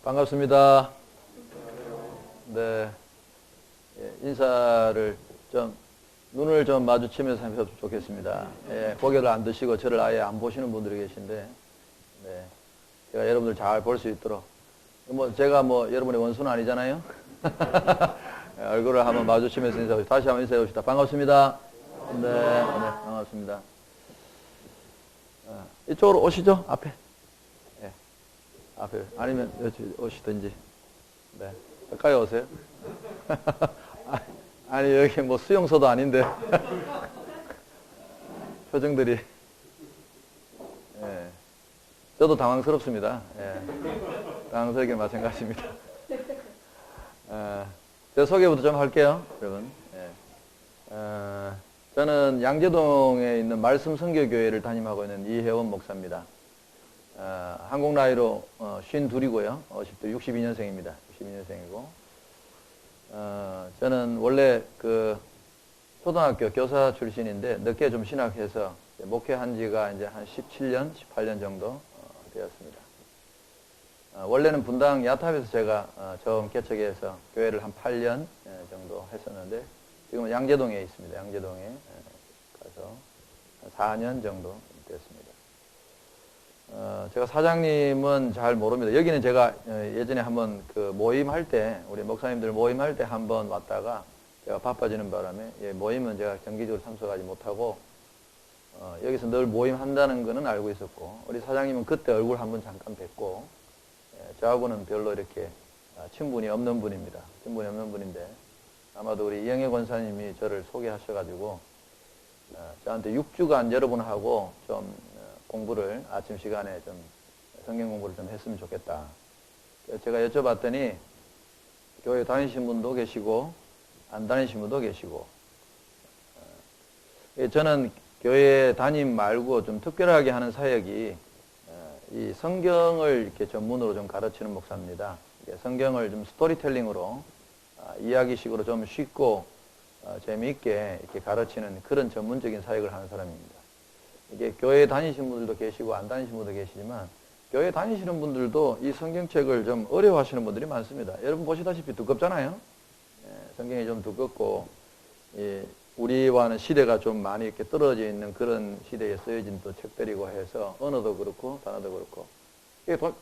반갑습니다. 네. 인사를 좀, 눈을 좀 마주치면서 하면 좋겠습니다. 예, 고개를 안 드시고 저를 아예 안 보시는 분들이 계신데, 네. 제가 여러분들 잘 볼 수 있도록. 제가 여러분의 원수는 아니잖아요? 얼굴을 한번 마주치면서 인사해봅시다. 다시 한번 인사해 봅시다. 반갑습니다. 네, 반갑습니다. 이쪽으로 오시죠, 앞에. 예, 앞에. 아니면 여기 오시든지. 네. 가까이 오세요. 아니, 여기 수용소도 아닌데. 표정들이. 예. 저도 당황스럽습니다. 예. 당황스럽게 마찬가지입니다. 제 소개부터 좀 할게요, 여러분. 예. 저는 양재동에 있는 말씀선교교회를 담임하고 있는 이혜원 목사입니다. 한국 나이로 52이고요. 62년생입니다. 62년생이고. 저는 원래 초등학교 교사 출신인데 늦게 좀 신학해서 목회한 지가 이제 한 17년, 18년 정도 되었습니다. 원래는 분당 야탑에서 제가 처음 개척해서 교회를 한 8년 정도 했었는데 지금은 양재동에 있습니다. 양재동에 가서 한 4년 정도 됐습니다. 제가 사장님은 잘 모릅니다. 여기는 제가 예전에 한번 모임할 때, 우리 목사님들 모임할 때 한번 왔다가 제가 바빠지는 바람에 모임은 제가 정기적으로 참석하지 못하고 여기서 늘 모임한다는 거는 알고 있었고, 우리 사장님은 그때 얼굴 한번 잠깐 뵙고, 저하고는 별로 이렇게 친분이 없는 분입니다. 친분이 없는 분인데 아마도 우리 이영애 권사님이 저를 소개하셔가지고 저한테 6주간 여러분하고 좀 공부를 아침 시간에 좀 성경 공부를 좀 했으면 좋겠다. 제가 여쭤봤더니 교회 다니신 분도 계시고 안 다니신 분도 계시고, 저는 교회 담임 말고 좀 특별하게 하는 사역이 이 성경을 이렇게 전문으로 좀 가르치는 목사입니다. 성경을 좀 스토리텔링으로 이야기식으로 좀 쉽고 재미있게 이렇게 가르치는 그런 전문적인 사역을 하는 사람입니다. 이게 교회 다니시는 분들도 계시고 안 다니시는 분들도 계시지만 교회 다니시는 분들도 이 성경책을 좀 어려워하시는 분들이 많습니다. 여러분 보시다시피 두껍잖아요. 성경이 좀 두껍고 우리와는 시대가 좀 많이 이렇게 떨어져 있는 그런 시대에 쓰여진 또 책들이고 해서 언어도 그렇고 단어도 그렇고,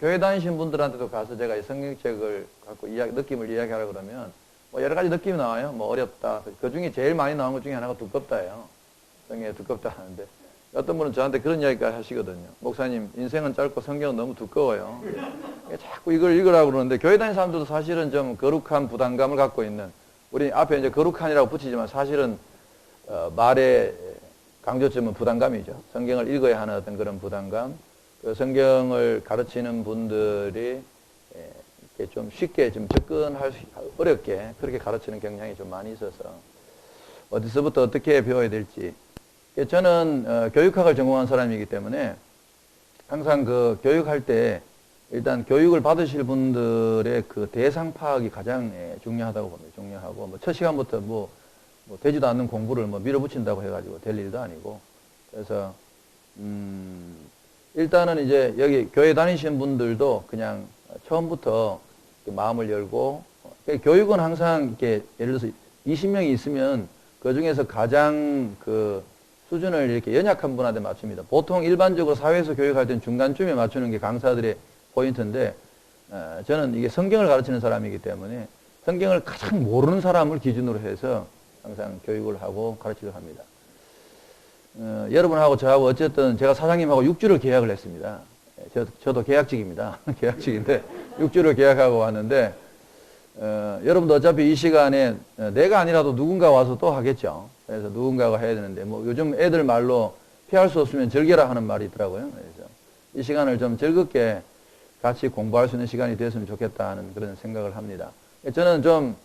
교회 다니시는 분들한테도 가서 제가 이 성경책을 갖고 느낌을 이야기하라 그러면 여러 가지 느낌이 나와요. 어렵다. 그 중에 제일 많이 나온 것 중에 하나가 두껍다예요. 성경이 두껍다 하는데 어떤 분은 저한테 그런 이야기까지 하시거든요. 목사님, 인생은 짧고 성경은 너무 두꺼워요. 자꾸 이걸 읽으라고 그러는데 교회 다니는 사람들도 사실은 좀 거룩한 부담감을 갖고 있는, 우리 앞에 이제 거룩한이라고 붙이지만 사실은 말의 강조점은 부담감이죠. 성경을 읽어야 하는 어떤 그런 부담감, 성경을 가르치는 분들이 이렇게 좀 쉽게 좀 접근할 수, 어렵게 그렇게 가르치는 경향이 좀 많이 있어서 어디서부터 어떻게 배워야 될지. 저는 교육학을 전공한 사람이기 때문에 항상 교육할 때 일단 교육을 받으실 분들의 대상 파악이 가장 중요하다고 봅니다. 중요하고 첫 시간부터 되지도 않는 공부를 밀어붙인다고 해가지고 될 일도 아니고, 그래서 일단은 이제 여기 교회 다니시는 분들도 그냥 처음부터 마음을 열고, 교육은 항상 이렇게 예를 들어서 20명이 있으면 그 중에서 가장 수준을 이렇게 연약한 분한테 맞춥니다. 보통 일반적으로 사회에서 교육할 때는 중간쯤에 맞추는 게 강사들의 포인트인데, 저는 이게 성경을 가르치는 사람이기 때문에 성경을 가장 모르는 사람을 기준으로 해서 항상 교육을 하고 가르치려 합니다. 여러분하고 저하고 어쨌든 제가 사장님하고 6주를 계약을 했습니다. 저도 계약직입니다. 계약직인데 6주를 계약하고 왔는데, 여러분도 어차피 이 시간에 내가 아니라도 누군가 와서 또 하겠죠. 그래서 누군가가 해야 되는데, 요즘 애들 말로 피할 수 없으면 즐겨라 하는 말이 있더라고요. 그래서 이 시간을 좀 즐겁게 같이 공부할 수 있는 시간이 됐으면 좋겠다 하는 그런 생각을 합니다. 저는 좀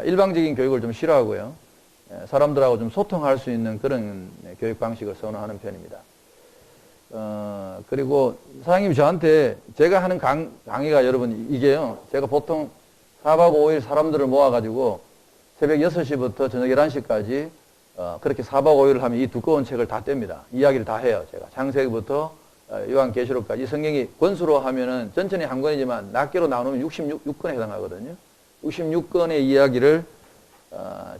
일방적인 교육을 좀 싫어하고요. 사람들하고 좀 소통할 수 있는 그런 교육 방식을 선호하는 편입니다. 그리고 사장님이 저한테 제가 하는 강의가 여러분 이게요. 제가 보통 4박 5일 사람들을 모아가지고 새벽 6시부터 저녁 11시까지 그렇게 4박 5일을 하면 이 두꺼운 책을 다 뗍니다. 이야기를 다 해요. 제가 창세기부터 요한계시록까지 이 성경이 권수로 하면은 전체는 한 권이지만 낱개로 나누면 66권에 해당하거든요. 66권의 이야기를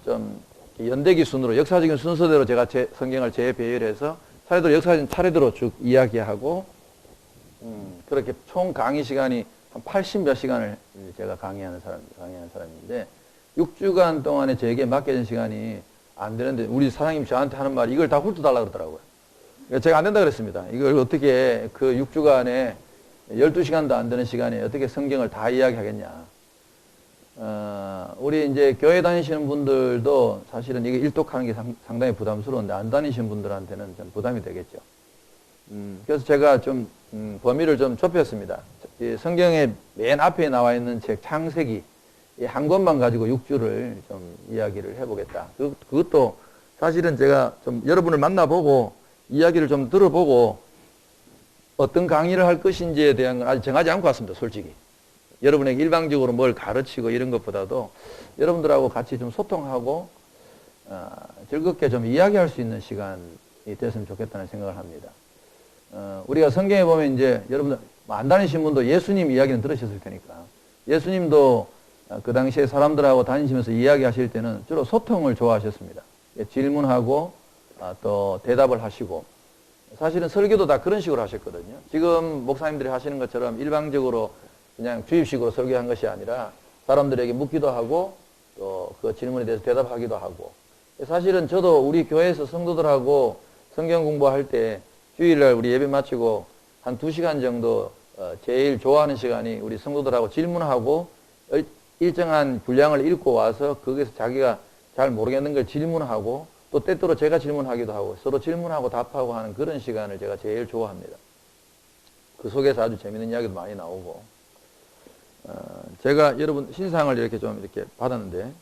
좀 연대기 순으로 역사적인 순서대로 제가 성경을 재배열해서 차례대로 역사적인 차례대로 쭉 이야기하고 그렇게 총 강의 시간이 한 80몇 시간을 제가 강의하는 사람인데 6주간 동안에 저에게 맡겨진 시간이 안 되는데 우리 사장님 저한테 하는 말이 이걸 다 훑어달라고 그러더라고요. 제가 안 된다 그랬습니다. 이걸 어떻게 그 6주간에 12시간도 안 되는 시간에 어떻게 성경을 다 이야기하겠냐. 우리 이제 교회 다니시는 분들도 사실은 이게 일독하는 게 상당히 부담스러운데 안 다니시는 분들한테는 좀 부담이 되겠죠. 그래서 제가 좀 범위를 좀 좁혔습니다. 이 성경의 맨 앞에 나와 있는 책 창세기 이 한 권만 가지고 6주를 좀 이야기를 해보겠다. 그것도 사실은 제가 좀 여러분을 만나보고 이야기를 좀 들어보고 어떤 강의를 할 것인지에 대한 건 아직 정하지 않고 왔습니다. 솔직히. 여러분에게 일방적으로 뭘 가르치고 이런 것보다도 여러분들하고 같이 좀 소통하고 즐겁게 좀 이야기할 수 있는 시간이 됐으면 좋겠다는 생각을 합니다. 우리가 성경에 보면 이제 여러분들 안 다니신 분도 예수님 이야기는 들으셨을 테니까 예수님도 그 당시에 사람들하고 다니시면서 이야기하실 때는 주로 소통을 좋아하셨습니다. 질문하고 또 대답을 하시고 사실은 설교도 다 그런 식으로 하셨거든요. 지금 목사님들이 하시는 것처럼 일방적으로 그냥 주입식으로 설교한 것이 아니라 사람들에게 묻기도 하고 또 그 질문에 대해서 대답하기도 하고 사실은 저도 우리 교회에서 성도들하고 성경 공부할 때 주일날 우리 예배 마치고 한 2시간 정도 제일 좋아하는 시간이 우리 성도들하고 질문하고 일정한 분량을 읽고 와서 거기서 자기가 잘 모르겠는 걸 질문하고 또 때때로 제가 질문하기도 하고 서로 질문하고 답하고 하는 그런 시간을 제가 제일 좋아합니다. 그 속에서 아주 재밌는 이야기도 많이 나오고 제가 여러분 신상을 이렇게 받았는데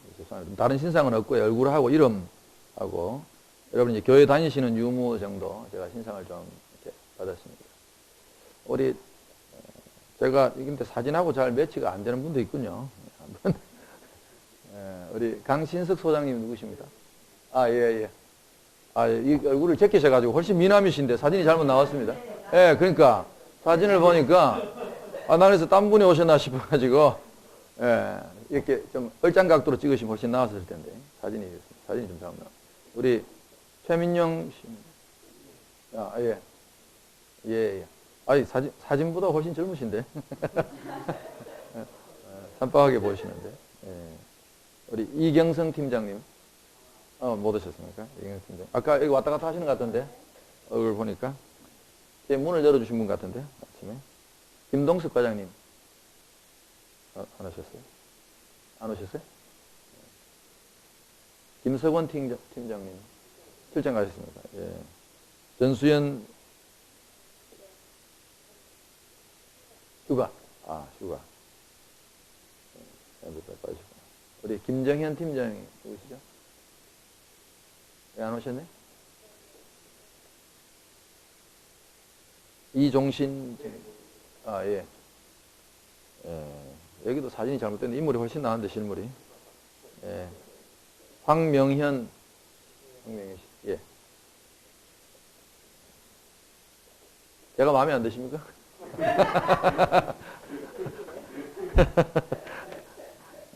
다른 신상은 없고요. 얼굴하고 이름하고 여러분 이제 교회 다니시는 유무 정도 제가 신상을 좀 이렇게 받았습니다. 우리 제가 근데 사진하고 잘 매치가 안 되는 분도 있군요. 우리 강신석 소장님 누구십니까? 예. 이 얼굴을 제끼셔가지고 훨씬 미남이신데 사진이 잘못 나왔습니다. 예, 그러니까 사진을 보니까 나는 그래서 딴 분이 오셨나 싶어가지고 이렇게 좀 얼짱 각도로 찍으시면 훨씬 나았을 텐데 사진이 좀 잘못 나왔. 우리 최민영 씨, 예. 아니 사진보다 훨씬 젊으신데 산빠하게 보이시는데. 예. 우리 이경성 팀장님, 못 오셨습니까? 이경성 팀장. 아까 여기 왔다 갔다 하시는 것 같던데 얼굴 보니까 제 문을 열어주신 분 같은데 아침에. 김동석 과장님, 안 오셨어요? 안 오셨어요? 김석원 팀장님, 출장 가셨습니까? 예. 전수연, 휴가. 우리 김정현 팀장이 누구시죠? 왜 안 오셨네? 이종신, 예. 여기도 사진이 잘못됐는데 인물이 훨씬 나은데 실물이. 예. 황명현 씨, 예. 제가 마음에 안 드십니까?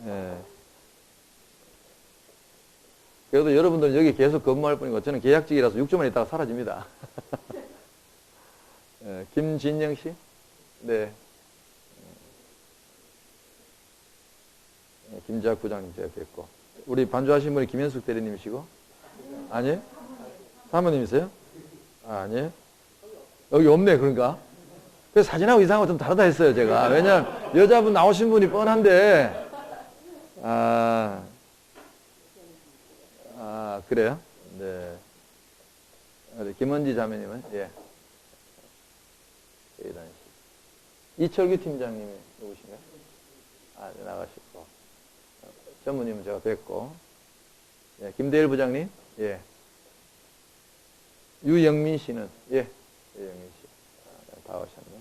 예. 그래도 여러분들은 여기 계속 근무할 뿐이고 저는 계약직이라서 6주만 있다가 사라집니다. 예. 김진영 씨, 네. 김재학 부장님 제가 뵙고 우리 반주하신 분이 김현숙 대리님이시고 아니에요? 사모님이세요? 아니에요? 여기 없네. 그러니까 그래서 사진하고 이상하고 좀 다르다 했어요 제가. 왜냐면 여자분 나오신 분이 뻔한데 그래요? 네. 김은지 자매님은 예. 이철규 팀장님이 누구신가요? 네, 나가시고 전무님은 제가 뵙고 예, 김대일 부장님 예. 유영민 씨는 예. 유영민 씨 다 오셨네.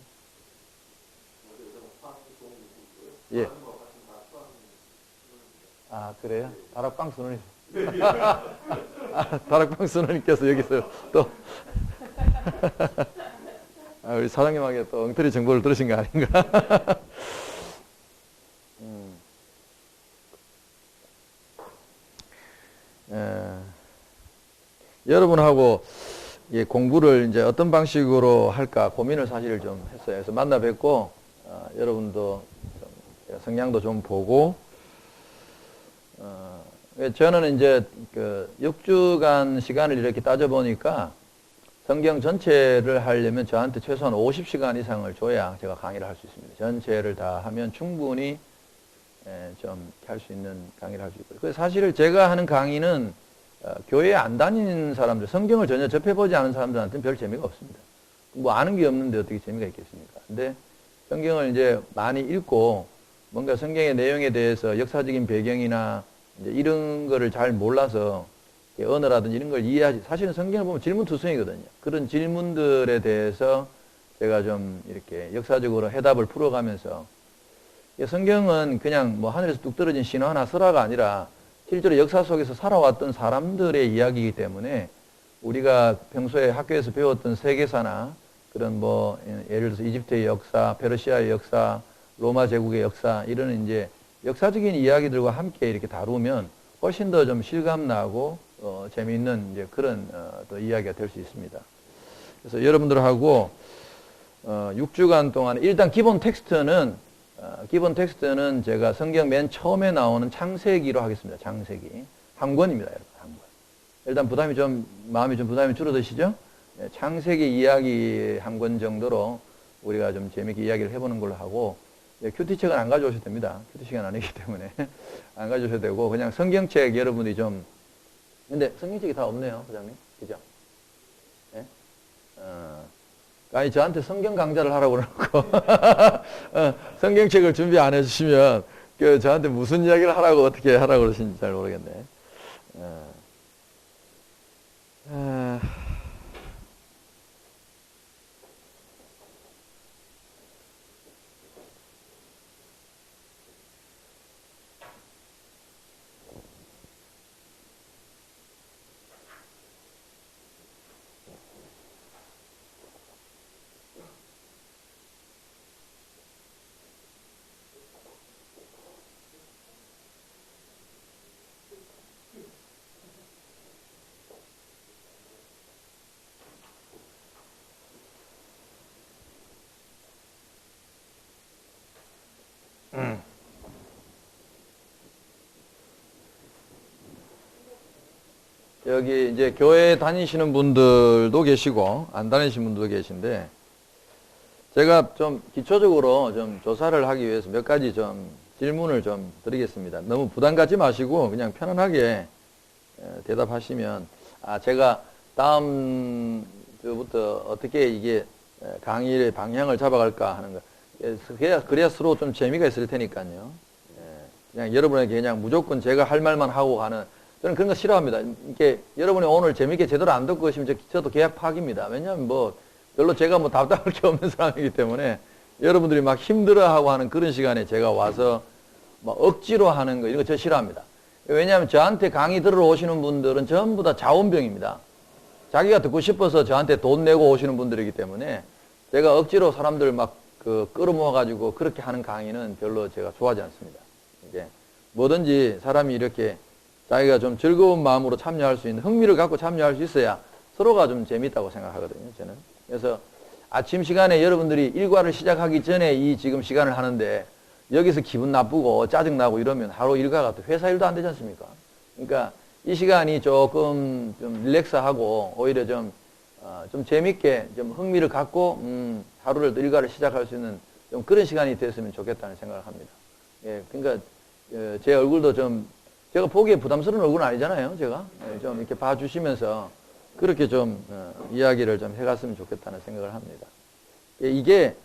예. 그래요? 다락방 선원님. 다락방 선원님께서 여기서 또 우리 사장님에게 또 엉터리 정보를 들으신 거 아닌가? 여러분하고 공부를 이제 어떤 방식으로 할까 고민을 사실 좀 했어요. 그래서 만나 뵙고, 여러분도 좀 성향도 좀 보고, 저는 이제 그 6주간 시간을 이렇게 따져보니까 성경 전체를 하려면 저한테 최소한 50시간 이상을 줘야 제가 강의를 할 수 있습니다. 전체를 다 하면 충분히 좀 할 수 있는 강의를 할 수 있고요. 사실 제가 하는 강의는 교회에 안 다니는 사람들, 성경을 전혀 접해보지 않은 사람들한테는 별 재미가 없습니다. 뭐 아는 게 없는데 어떻게 재미가 있겠습니까? 근데 성경을 이제 많이 읽고 뭔가 성경의 내용에 대해서 역사적인 배경이나 이제 이런 거를 잘 몰라서 언어라든지 이런 걸 이해하지. 사실은 성경을 보면 질문투성이거든요. 그런 질문들에 대해서 제가 좀 이렇게 역사적으로 해답을 풀어가면서 성경은 그냥 뭐 하늘에서 뚝 떨어진 신화나 설화가 아니라 실제로 역사 속에서 살아왔던 사람들의 이야기이기 때문에 우리가 평소에 학교에서 배웠던 세계사나 그런 뭐 예를 들어서 이집트의 역사, 페르시아의 역사, 로마 제국의 역사 이런 이제 역사적인 이야기들과 함께 이렇게 다루면 훨씬 더 좀 실감나고 재미있는 이제 그런 또 이야기가 될 수 있습니다. 그래서 여러분들하고 6주간 동안 일단 기본 텍스트는 제가 성경 맨 처음에 나오는 창세기로 하겠습니다. 창세기 한 권입니다, 여러분. 한 권. 일단 마음이 좀 부담이 줄어드시죠? 네, 창세기 이야기 한 권 정도로 우리가 좀 재미있게 이야기를 해보는 걸로 하고, 네, 큐티책은 안 가져오셔도 됩니다. 큐티책은 아니기 때문에 안 가져오셔도 되고 그냥 성경책 여러분이 좀. 근데 성경책이 다 없네요, 부장님. 그죠? 네? 아니 저한테 성경 강좌를 하라고 그러고 성경책을 준비 안 해주시면 저한테 무슨 이야기를 하라고 어떻게 하라고 그러시는지 잘 모르겠네. 여기 이제 교회 다니시는 분들도 계시고 안 다니시는 분들도 계신데 제가 좀 기초적으로 좀 조사를 하기 위해서 몇 가지 좀 질문을 좀 드리겠습니다. 너무 부담 갖지 마시고 그냥 편안하게 대답하시면 제가 다음 주부터 어떻게 이게 강의의 방향을 잡아갈까 하는 거 그래야 서로 좀 재미가 있을 테니까요. 그냥 여러분에게 그냥 무조건 제가 할 말만 하고 가는 저는 그런 거 싫어합니다. 이렇게 여러분이 오늘 재밌게 제대로 안 듣고 계시면 저도 계약 파기입니다. 왜냐하면 뭐 별로 제가 뭐 답답할 게 없는 사람이기 때문에 여러분들이 막 힘들어하고 하는 그런 시간에 제가 와서 막 억지로 하는 거 이런 거 저 싫어합니다. 왜냐하면 저한테 강의 들으러 오시는 분들은 전부 다 자원병입니다. 자기가 듣고 싶어서 저한테 돈 내고 오시는 분들이기 때문에 제가 억지로 사람들 막 끌어모아 가지고 그렇게 하는 강의는 별로 제가 좋아하지 않습니다. 이게 뭐든지 사람이 이렇게 자기가 좀 즐거운 마음으로 참여할 수 있는 흥미를 갖고 참여할 수 있어야 서로가 좀 재밌다고 생각하거든요, 저는. 그래서 아침 시간에 여러분들이 일과를 시작하기 전에 이 지금 시간을 하는데 여기서 기분 나쁘고 짜증나고 이러면 하루 일과가 또 회사 일도 안 되지 않습니까? 그러니까 이 시간이 조금 좀 릴렉스하고 오히려 좀 재밌게 좀 흥미를 갖고 하루를 일과를 시작할 수 있는 좀 그런 시간이 됐으면 좋겠다는 생각을 합니다. 예, 그러니까 제 얼굴도 좀 제가 보기에 부담스러운 얼굴은 아니잖아요, 제가. 좀 이렇게 봐주시면서 그렇게 좀 이야기를 좀 해갔으면 좋겠다는 생각을 합니다. 이게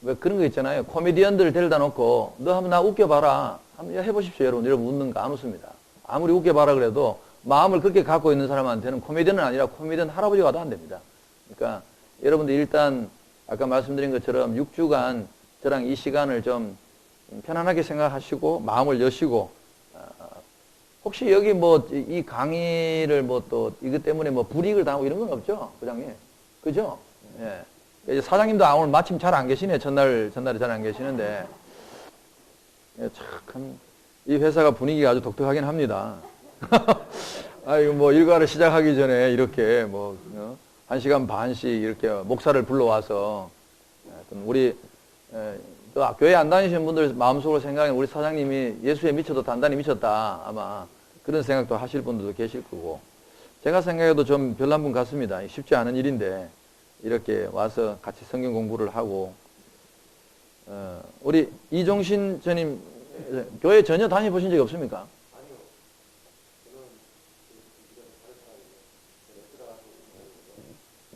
왜 그런 거 있잖아요. 코미디언들을 데려다 놓고 너 한번 나 웃겨봐라. 한번 해보십시오, 여러분. 여러분 웃는 거 안 웃습니다. 아무리 웃겨봐라 그래도 마음을 그렇게 갖고 있는 사람한테는 코미디언은 아니라 코미디언 할아버지가 와도 안 됩니다. 그러니까 여러분들 일단 아까 말씀드린 것처럼 6주간 저랑 이 시간을 좀 편안하게 생각하시고 마음을 여시고 혹시 여기 뭐 이 강의를 뭐 또 이것 때문에 뭐 불이익을 당하고 이런 건 없죠, 부장님? 그죠? 예. 이제 사장님도 오늘 마침 잘 안 계시네. 전날에 잘 안 계시는데. 예, 참, 이 회사가 분위기가 아주 독특하긴 합니다. 아이고, 뭐, 일과를 시작하기 전에 이렇게 뭐, 1시간 반씩 이렇게 목사를 불러와서, 우리, 또 교회 안 다니시는 분들 마음속으로 생각하면 우리 사장님이 예수에 미쳐도 단단히 미쳤다. 아마 그런 생각도 하실 분들도 계실 거고. 제가 생각해도 좀 별난 분 같습니다. 쉽지 않은 일인데, 이렇게 와서 같이 성경 공부를 하고, 우리 이종신 전임, 교회 전혀 다녀보신 적이 없습니까?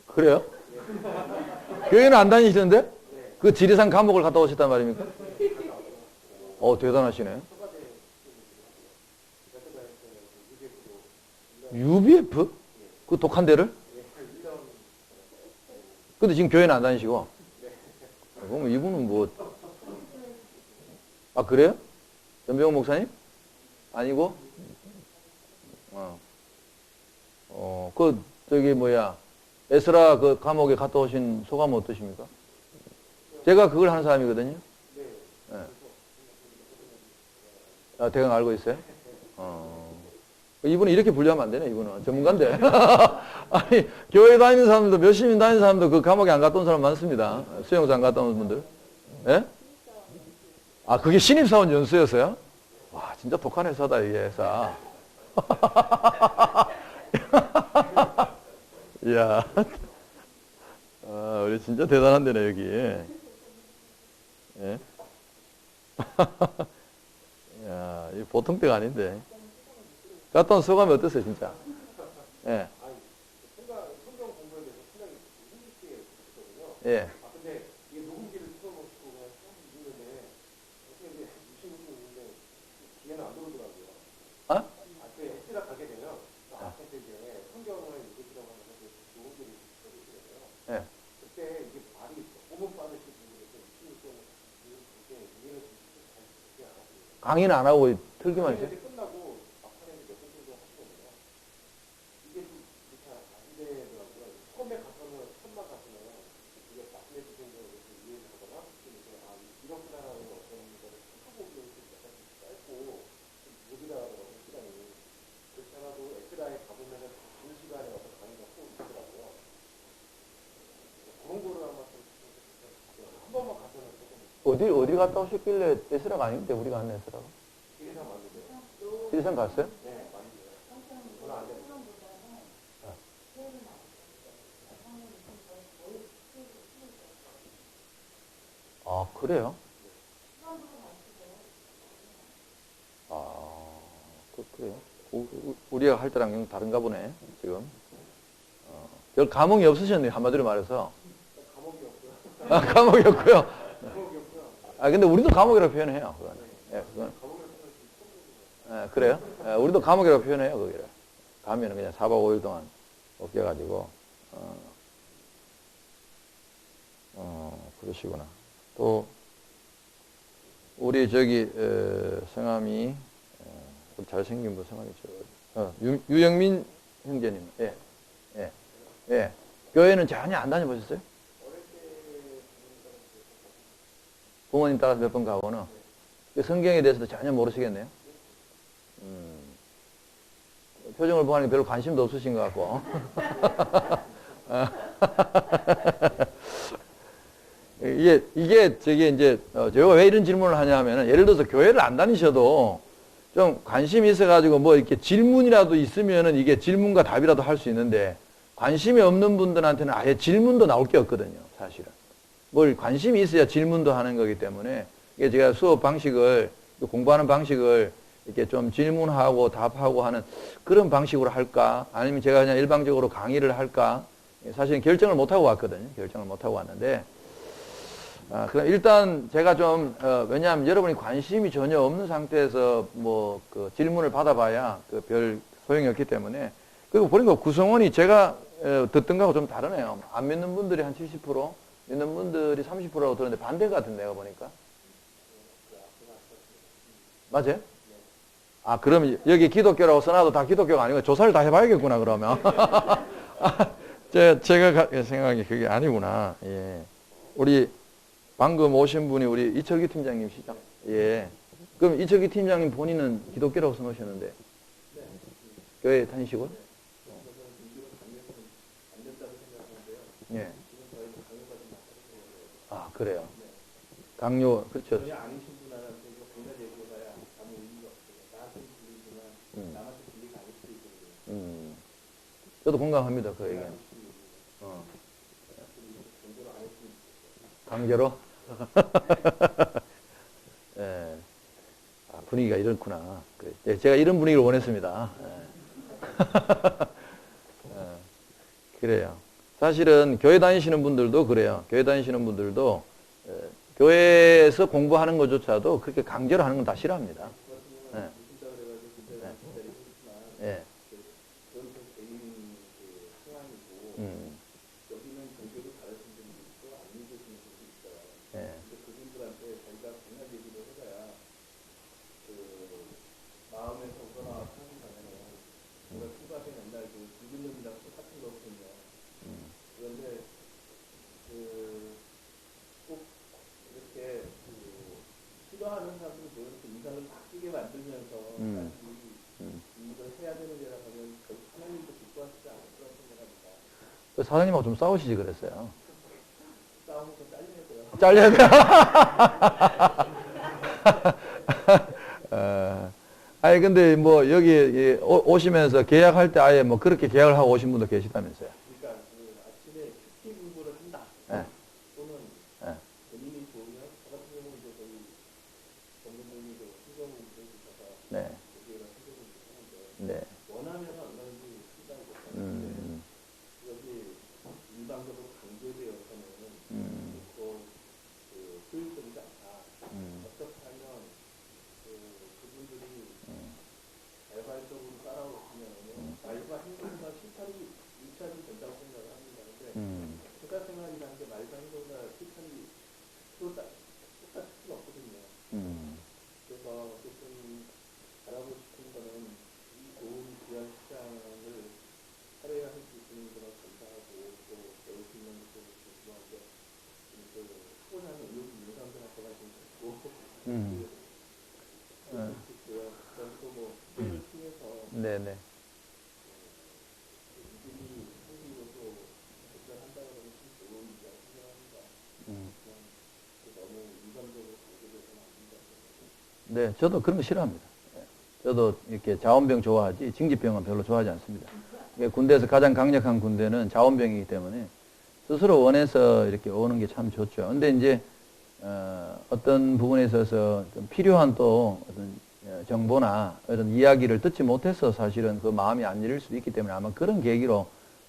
그래요? 교회는 안 다니시는데? 그 지리산 감옥을 갔다 오셨단 말입니까? 대단하시네. UBF? 그 독한 데를? 근데 지금 교회는 안 다니시고? 그럼 이분은 뭐, 그래요? 전병훈 목사님? 아니고? 에스라 그 감옥에 갔다 오신 소감은 어떠십니까? 제가 그걸 하는 사람이거든요. 네. 대강 알고 있어요? 이분은 이렇게 분류하면 안 되네, 이분은. 전문가인데. 아니, 교회 다니는 사람들도, 몇십 년 다니는 사람도 그 감옥에 안 갔다 온 사람 많습니다. 수용소 안 갔다 온 분들. 예? 그게 신입사원 연수였어요? 와, 진짜 독한 회사다, 이 회사. 이야. 우리 진짜 대단한 데네, 여기. 예? 이야, 이 보통 때가 아닌데. 갔다 온 소감이 어땠어요, 진짜? 예. 성경 공부에 대해서 생각이 힘들게 했거든요. 예. 근데 이게 녹음기를 틀어놓고 그냥 쭉 읽는데 어떻게 이제 유심히 읽는데 귀에는 안 들어오더라고요. 그 엑스라 가게 되면 앞에 이제 성경을 읽으시라고 하면서 그 녹음기를 틀어주시거든요. 예. 그때 이게 말이 고문 받으신 분들이 좀 유심히 좀 이렇게 이해를 좀 잘 듣지 않았습니다. 강의는 안 하고 틀기만 했어요? 끝나고 막판에 몇 분 정도 하시거든요. 이게 좀 그렇게 안 되더라고요. 처음에 가서는 첫만 가서는 이게 말씀해 주신 대로 이해를 하거나 이렇구나라는 어떤 거를 하고 오기는 좀 약간 짧고 좀 무리하더라고요, 시간이. 그렇지 않아도 엑스라에 가보면은 긴 시간에 어떤 강의가 꼭 있더라고요. 그런 거를 아마 한 번만 가서는 조금 어디 갔다 오셨길래 에스라가 아닌데 우리가 안 에스라가? 기회가 많은데요. 지리산 갔어요? 네, 많이 돼요. 저는 안 돼요. 그래요? 그래요? 우리가 할 때랑 좀 다른가 보네, 지금. 별 감흥이 없으셨네요, 한마디로 말해서. 감옥이 없고요. 감옥이 없고요. 근데 우리도 감옥이라고 표현해요, 그건. 예, 그건. 그래요? 우리도 감옥이라고 표현해요, 거기를. 가면은 그냥 4박 5일 동안 옥겨가지고, 그러시구나. 또, 우리 성함이, 우리 잘생긴 분 성함이 유영민 형제님. 예. 교회는 전혀 안 다녀보셨어요? 부모님 따라서 몇 번 가고는. 성경에 대해서도 전혀 모르시겠네요? 표정을 보니 별로 관심도 없으신 것 같고. 제가 왜 이런 질문을 하냐 하면은, 예를 들어서 교회를 안 다니셔도 좀 관심이 있어가지고 뭐 이렇게 질문이라도 있으면은 이게 질문과 답이라도 할 수 있는데, 관심이 없는 분들한테는 아예 질문도 나올 게 없거든요, 사실은. 뭘 관심이 있어야 질문도 하는 거기 때문에, 이게 제가 수업 방식을, 공부하는 방식을 이렇게 좀 질문하고 답하고 하는 그런 방식으로 할까? 아니면 제가 그냥 일방적으로 강의를 할까? 사실은 결정을 못하고 왔거든요. 결정을 못하고 왔는데, 그럼 일단 제가 왜냐하면 여러분이 관심이 전혀 없는 상태에서 질문을 받아봐야 별 소용이 없기 때문에, 그리고 보니까 구성원이 제가 듣던 거하고 좀 다르네요. 안 믿는 분들이 한 70%, 믿는 분들이 30%라고 들었는데 반대 같은데, 내가 보니까. 맞아요? 그럼 여기 기독교라고 써놔도 다 기독교가 아니고 조사를 다 해봐야겠구나, 그러면. 제가 생각하기에 그게 아니구나. 예. 우리 방금 오신 분이 우리 이철규 팀장님이시죠? 예. 그럼 이철규 팀장님 본인은 기독교라고 생각하셨는데 교회 다니시고? 예. 아, 그래요. 강요, 그렇죠. 전혀 아니신 분한테 이거 강력 얘기해봐야 아무 의미가 없어요. 나한테 들리지만 남한테 들리가 아닐 수도 있거든요. 저도 공감합니다, 그 얘기는. 강제로? 예. 아, 분위기가 이렇구나. 예, 제가 이런 분위기를 원했습니다. 예. 예. 그래요. 사실은 교회 다니시는 분들도 그래요. 교회 다니시는 분들도 교회에서 공부하는 것조차도 그렇게 강제로 하는 건 다 싫어합니다. 예. 예. 여기는 종교를 가르치는 분도 있고 안 믿으시는 분도 있어요. 예. 근데 그분들한테 자기가 정말 얘기를 해봐야 그 마음에서 우러나와 사는 거잖아요. 제가 초반에 옛날 그 죽은 놈이랑 똑같은 거거든요. 그런데 꼭 이렇게 싫어하는 사람들 모여서 인상을 바뀌게 만들면서 이걸 해야 되는 데라 하면 결국 하나님도 기뻐하시지 않을 거라고 생각합니다. 그 사장님하고 좀 싸우시지 그랬어요. 싸우면서 잘려야 돼요. 잘려야 아니, 근데 뭐 여기 오시면서 계약할 때 아예 뭐 그렇게 계약을 하고 오신 분도 계시다면서요. 그러니까 그 아침에 큐티 공부를 한다. 네. 또는 네. 본인이 좋으면 저 같은 경우는 이제 저희 전문님이 신경 공부해주셔서 네. 여기에다 신경 공부하는데 네. 원하면 얼마든지 한다고 그러는데 여기 일방적으로 강제되어서는 그 효율적이지 않다. 어떻게 하면 그분들이 자발적으로 따라오시면 말과 행동과 실천이 일치하게 된다고 생각을 합니다. 근데 국가 생활이라는 게 말과 행동과 실천이 똑같을 수가 없거든요. 그래서 어쨌든 바라고 싶은 거는 이 좋은 귀한 시장을 활용할 수 있는 그런 감사하고 또 배울 수 있는 것도 궁금한데 그 타고나는 의욕이 있는 사람들한테만 좀 듣고 그래서 뭐 게임을 통해서 네네. 이들이 생기로도 발전한다고 하면 참 좋은 일이라고 생각합니다. 그냥 너무 일반적으로 강제돼서는 안 된다고 생각합니다. 네, 저도 그런 거 싫어합니다. 저도 이렇게 자원병 좋아하지 징집병은 별로 좋아하지 않습니다. 군대에서 가장 강력한 군대는 자원병이기 때문에 스스로 원해서 이렇게 오는 게 참 좋죠. 근데 이제 어떤 부분에 있어서 좀 필요한 또 어떤 정보나 이런 이야기를 듣지 못해서 사실은 그 마음이 안 열릴 수도 있기 때문에 아마 그런 계기로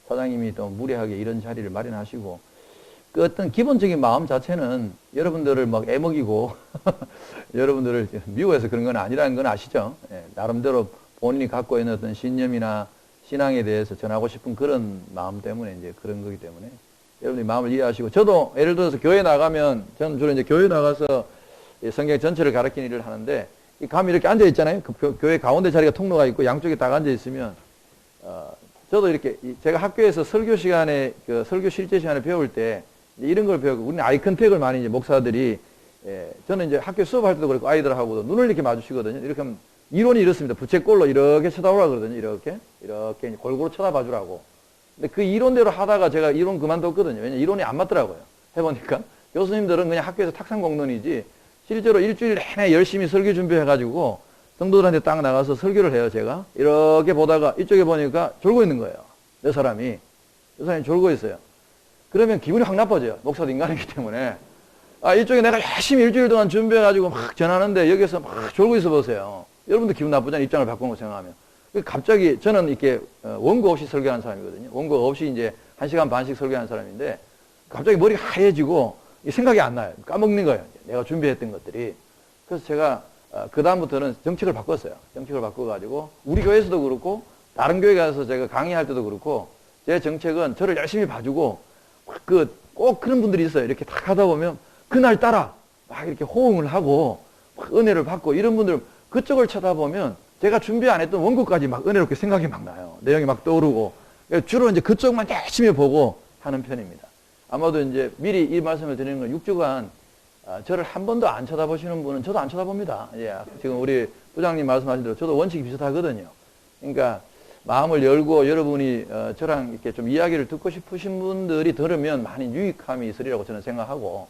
사장님이 또 무리하게 이런 자리를 마련하시고 그 어떤 기본적인 마음 자체는 여러분들을 막 애먹이고 여러분들을 미워해서 그런 건 아니라는 건 아시죠? 예, 나름대로 본인이 갖고 있는 어떤 신념이나 신앙에 대해서 전하고 싶은 그런 마음 때문에 이제 그런 거기 때문에 여러분들이 마음을 이해하시고 저도 예를 들어서 교회 나가면 저는 주로 이제 교회 나가서 성경 전체를 가르치는 일을 하는데 이 감이 이렇게 앉아 있잖아요. 그 교회 가운데 자리가 통로가 있고 양쪽에 딱 앉아 있으면 저도 이렇게 제가 학교에서 설교 시간에 그 설교 실제 시간에 배울 때 이런 걸 배우고 우리는 아이 컨택을 많이 이제 목사들이 저는 이제 학교 수업할 때도 그렇고 아이들하고도 눈을 이렇게 마주치거든요. 이렇게 하면 이론이 이렇습니다. 부채꼴로 이렇게 쳐다보라 그러거든요. 이렇게 이제 골고루 쳐다봐 주라고. 근데 그 이론대로 하다가 제가 이론 그만뒀거든요. 왜냐면 이론이 안 맞더라고요. 해보니까 교수님들은 그냥 학교에서 탁상 공론이지 실제로 일주일 내내 열심히 설교 준비해가지고 성도들한테 딱 나가서 설교를 해요. 제가 이렇게 보다가 이쪽에 보니까 졸고 있는 거예요. 내 사람이 졸고 있어요. 그러면 기분이 확 나빠져요. 목사도 인간이기 때문에. 이쪽에 내가 열심히 일주일 동안 준비해가지고 막 전하는데 여기서 막 졸고 있어 보세요. 여러분도 기분 나쁘잖아요. 입장을 바꾸는 거 생각하면. 갑자기 저는 이렇게 원고 없이 설교하는 사람이거든요. 원고 없이 이제 1시간 반씩 설교하는 사람인데 갑자기 머리가 하얘지고 생각이 안 나요. 까먹는 거예요. 내가 준비했던 것들이. 그래서 제가 그 다음부터는 정책을 바꿨어요. 정책을 바꿔가지고 우리 교회에서도 그렇고 다른 교회 가서 제가 강의할 때도 그렇고 제 정책은 저를 열심히 봐주고 꼭 그런 분들이 있어요. 이렇게 탁 하다 보면 그날따라 막 이렇게 호응을 하고 막 은혜를 받고 이런 분들 그쪽을 쳐다보면 제가 준비 안 했던 원고까지 막 은혜롭게 생각이 막 나요. 내용이 막 떠오르고 주로 이제 그쪽만 열심히 보고 하는 편입니다. 아마도 이제 미리 이 말씀을 드리는 건 6주간 저를 한 번도 안 쳐다보시는 분은 저도 안 쳐다봅니다. 예, 지금 우리 부장님 말씀하신 대로 저도 원칙이 비슷하거든요. 그러니까 마음을 열고 여러분이 저랑 이렇게 좀 이야기를 듣고 싶으신 분들이 들으면 많이 유익함이 있으리라고 저는 생각하고,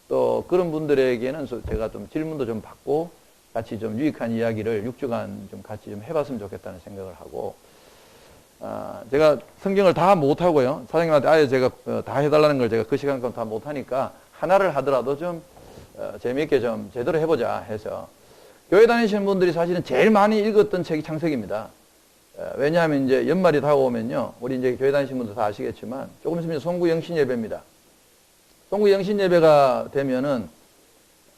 또 그런 분들에게는 제가 좀 질문도 좀 받고 같이 좀 유익한 이야기를 6주간 좀 같이 좀 해봤으면 좋겠다는 생각을 하고, 제가 성경을 다 못하고요. 사장님한테 아예 제가 다 해달라는 걸 제가 그 시간까지 다 못하니까 하나를 하더라도 좀 재미있게 좀 제대로 해보자 해서, 교회 다니시는 분들이 사실은 제일 많이 읽었던 책이 창세기입니다. 왜냐하면 이제 연말이 다가오면요, 우리 이제 교회 다니시는 분들 다 아시겠지만 조금 있으면 송구 영신 예배입니다. 송구 영신 예배가 되면은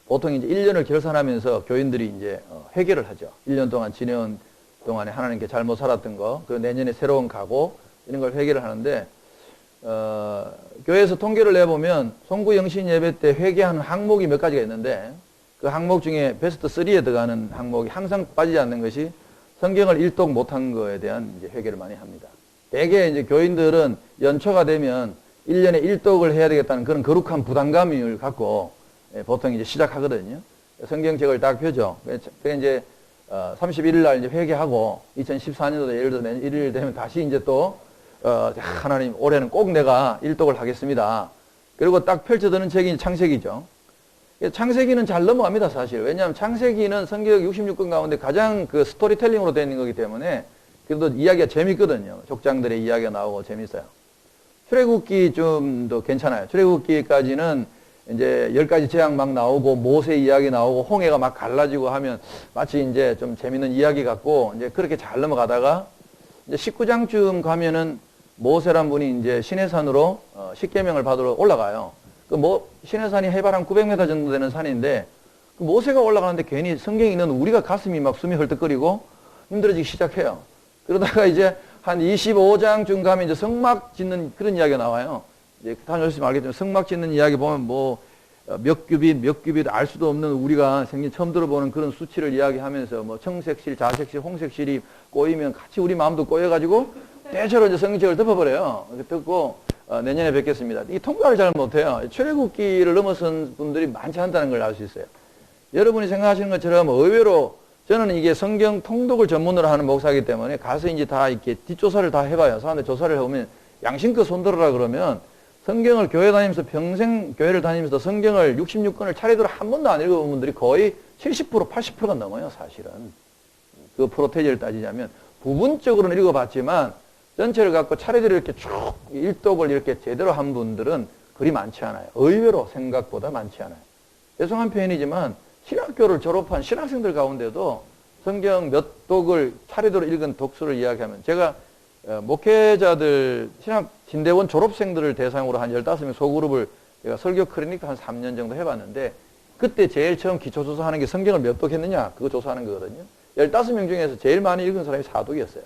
보통 이제 1년을 결산하면서 교인들이 이제 회개를 하죠. 1년 동안 지내온 동안에 하나님께 잘못 살았던 거, 그 내년에 새로운 각오, 이런 걸 회개를 하는데, 교회에서 통계를 내보면 송구 영신 예배 때 회개하는 항목이 몇 가지가 있는데, 그 항목 중에 베스트 3에 들어가는 항목이 항상 빠지지 않는 것이 성경을 일독 못한 거에 대한 이제 회개를 많이 합니다. 대개 이제 교인들은 연초가 되면 1년에 1독을 해야 되겠다는 그런 거룩한 부담감을 갖고 보통 이제 시작하거든요. 성경책을 딱 펴죠. 그게 이제 31일 날 이제 회개하고 2014년도에 예를 들어 1일 되면 다시 이제 또 하나님 올해는 꼭 내가 1독을 하겠습니다. 그리고 딱 펼쳐드는 책이 창세기죠. 창세기는 잘 넘어갑니다, 사실. 왜냐하면 창세기는 성경 66권 가운데 가장 그 스토리텔링으로 되어 있는 거기 때문에 그래도 이야기가 재밌거든요. 족장들의 이야기가 나오고 재밌어요. 출애굽기 좀 더 괜찮아요. 출애굽기까지는 이제 10가지 재앙 막 나오고 모세 이야기 나오고 홍해가 막 갈라지고 하면 마치 이제 좀 재밌는 이야기 같고 이제 그렇게 잘 넘어가다가 이제 19장쯤 가면은 모세란 분이 이제 시내산으로 십계명을 받으러 올라가요. 시내산이 해발 한 900m 정도 되는 산인데, 그 모세가 올라가는데 괜히 성경에 있는 우리가 가슴이 막 숨이 헐떡거리고 힘들어지기 시작해요. 그러다가 이제 한 25장쯤 가면 이제 성막 짓는 그런 이야기가 나와요. 이제 다녀오시면 알겠지만 성막 짓는 이야기 보면 몇 규빗 알 수도 없는 우리가 생긴 처음 들어보는 그런 수치를 이야기하면서 청색실, 자색실, 홍색실이 꼬이면 같이 우리 마음도 꼬여가지고 대체로 이제 성경책을 덮어버려요. 듣고 내년에 뵙겠습니다. 이 통과를 잘 못해요. 출애굽기를 넘어선 분들이 많지 않다는 걸 알 수 있어요. 여러분이 생각하시는 것처럼 의외로 저는 이게 성경 통독을 전문으로 하는 목사이기 때문에 가서 이제 다 이렇게 뒷조사를 다 해봐요. 사람들 조사를 해보면 양심껏 손들어라 그러면 성경을 교회 다니면서 평생 교회를 다니면서 성경을 66권을 차례대로 한 번도 안 읽어본 분들이 거의 70% 80%가 넘어요, 사실은. 그 프로테이지를 따지자면 부분적으로는 읽어봤지만 전체를 갖고 차례대로 이렇게 쭉 일독을 이렇게 제대로 한 분들은 그리 많지 않아요. 의외로 생각보다 많지 않아요. 죄송한 표현이지만 신학교를 졸업한 신학생들 가운데도 성경 몇 독을 차례대로 읽은 독수를 이야기하면, 제가 목회자들 신대원 졸업생들을 대상으로 한 15명 소그룹을 제가 설교 클리닉 한 3년 정도 해봤는데, 그때 제일 처음 기초조사하는 게 성경을 몇 독 했느냐 그거 조사하는 거거든요. 15명 중에서 제일 많이 읽은 사람이 4독이었어요.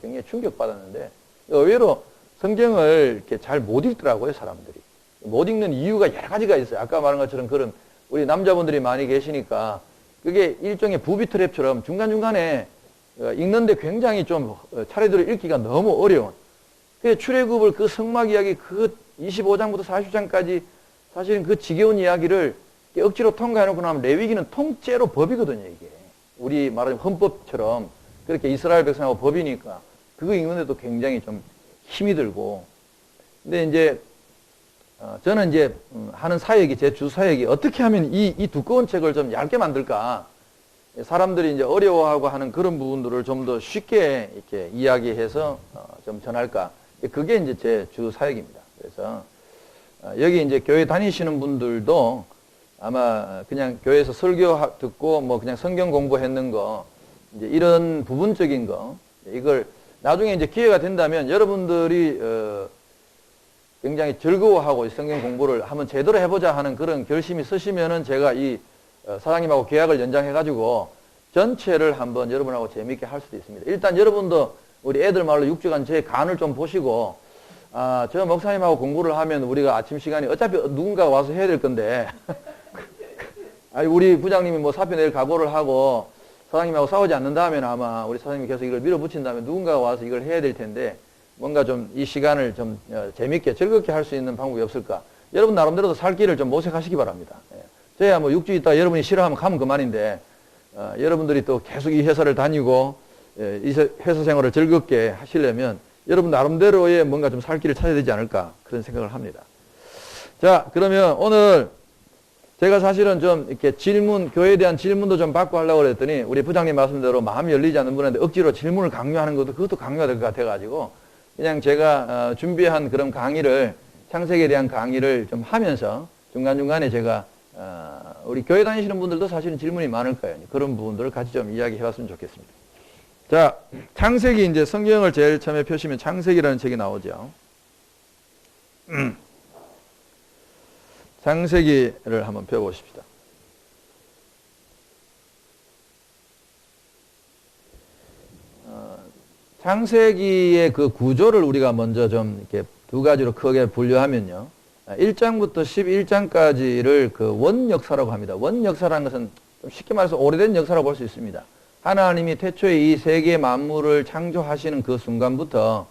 굉장히 충격받았는데, 의외로 성경을 이렇게 잘 못 읽더라고요, 사람들이. 못 읽는 이유가 여러 가지가 있어요. 아까 말한 것처럼 그런 우리 남자분들이 많이 계시니까 그게 일종의 부비 트랩처럼 중간중간에 읽는데 굉장히 좀 차례대로 읽기가 너무 어려운. 그 출애굽을 그 성막 이야기 그 25장부터 40장까지 사실은 그 지겨운 이야기를 억지로 통과해놓고 나면 레위기는 통째로 법이거든요, 이게. 우리 말하자면 헌법처럼 그렇게 이스라엘 백성하고 법이니까 그거 읽는데도 굉장히 좀 힘이 들고. 근데 이제 저는 이제 하는 사역이, 제 주 사역이 어떻게 하면 이 두꺼운 책을 좀 얇게 만들까, 사람들이 이제 어려워하고 하는 그런 부분들을 좀 더 쉽게 이렇게 이야기해서 좀 전할까, 그게 이제 제 주 사역입니다. 그래서 여기 이제 교회 다니시는 분들도 아마 그냥 교회에서 설교 듣고 그냥 성경 공부했는 거, 이제 이런 부분적인 거, 이걸 나중에 이제 기회가 된다면 여러분들이 굉장히 즐거워하고 성경 공부를 한번 제대로 해보자 하는 그런 결심이 쓰시면은 제가 이 사장님하고 계약을 연장해가지고 전체를 한번 여러분하고 재미있게 할 수도 있습니다. 일단 여러분도 우리 애들 말로 6주간 제 간을 좀 보시고, 저 목사님하고 공부를 하면 우리가 아침 시간에 어차피 누군가가 와서 해야 될 건데, 우리 부장님이 사표 낼 각오를 하고 사장님하고 싸우지 않는다면 아마 우리 사장님이 계속 이걸 밀어붙인다면 누군가가 와서 이걸 해야 될 텐데, 뭔가 좀 이 시간을 좀 재밌게 즐겁게 할 수 있는 방법이 없을까? 여러분 나름대로도 살 길을 좀 모색하시기 바랍니다. 예. 저야 뭐 6주 있다 여러분이 싫어하면 가면 그만인데 여러분들이 또 계속 이 회사를 다니고 이 회사 생활을 즐겁게 하시려면 여러분 나름대로의 뭔가 좀 살 길을 찾아야 되지 않을까 그런 생각을 합니다. 자, 그러면 오늘 제가 사실은 좀 이렇게 질문, 교회에 대한 질문도 좀 받고 하려고 그랬더니 우리 부장님 말씀대로 마음이 열리지 않는 분한테 억지로 질문을 강요하는 것도 그것도 강요가 될 것 같아가지고 그냥 제가 준비한 그런 강의를 창세기에 대한 강의를 좀 하면서 중간중간에 제가 우리 교회 다니시는 분들도 사실은 질문이 많을 거예요. 그런 부분들을 같이 좀 이야기해 봤으면 좋겠습니다. 자, 창세기 이제 성경을 제일 처음에 펴시면 창세기라는 책이 나오죠. 창세기를 한번 펴보십시다. 창세기의 그 구조를 우리가 먼저 좀 이렇게 두 가지로 크게 분류하면요. 1장부터 11장까지를 그 원역사라고 합니다. 원역사라는 것은 좀 쉽게 말해서 오래된 역사라고 볼 수 있습니다. 하나님이 태초에 이 세계 만물을 창조하시는 그 순간부터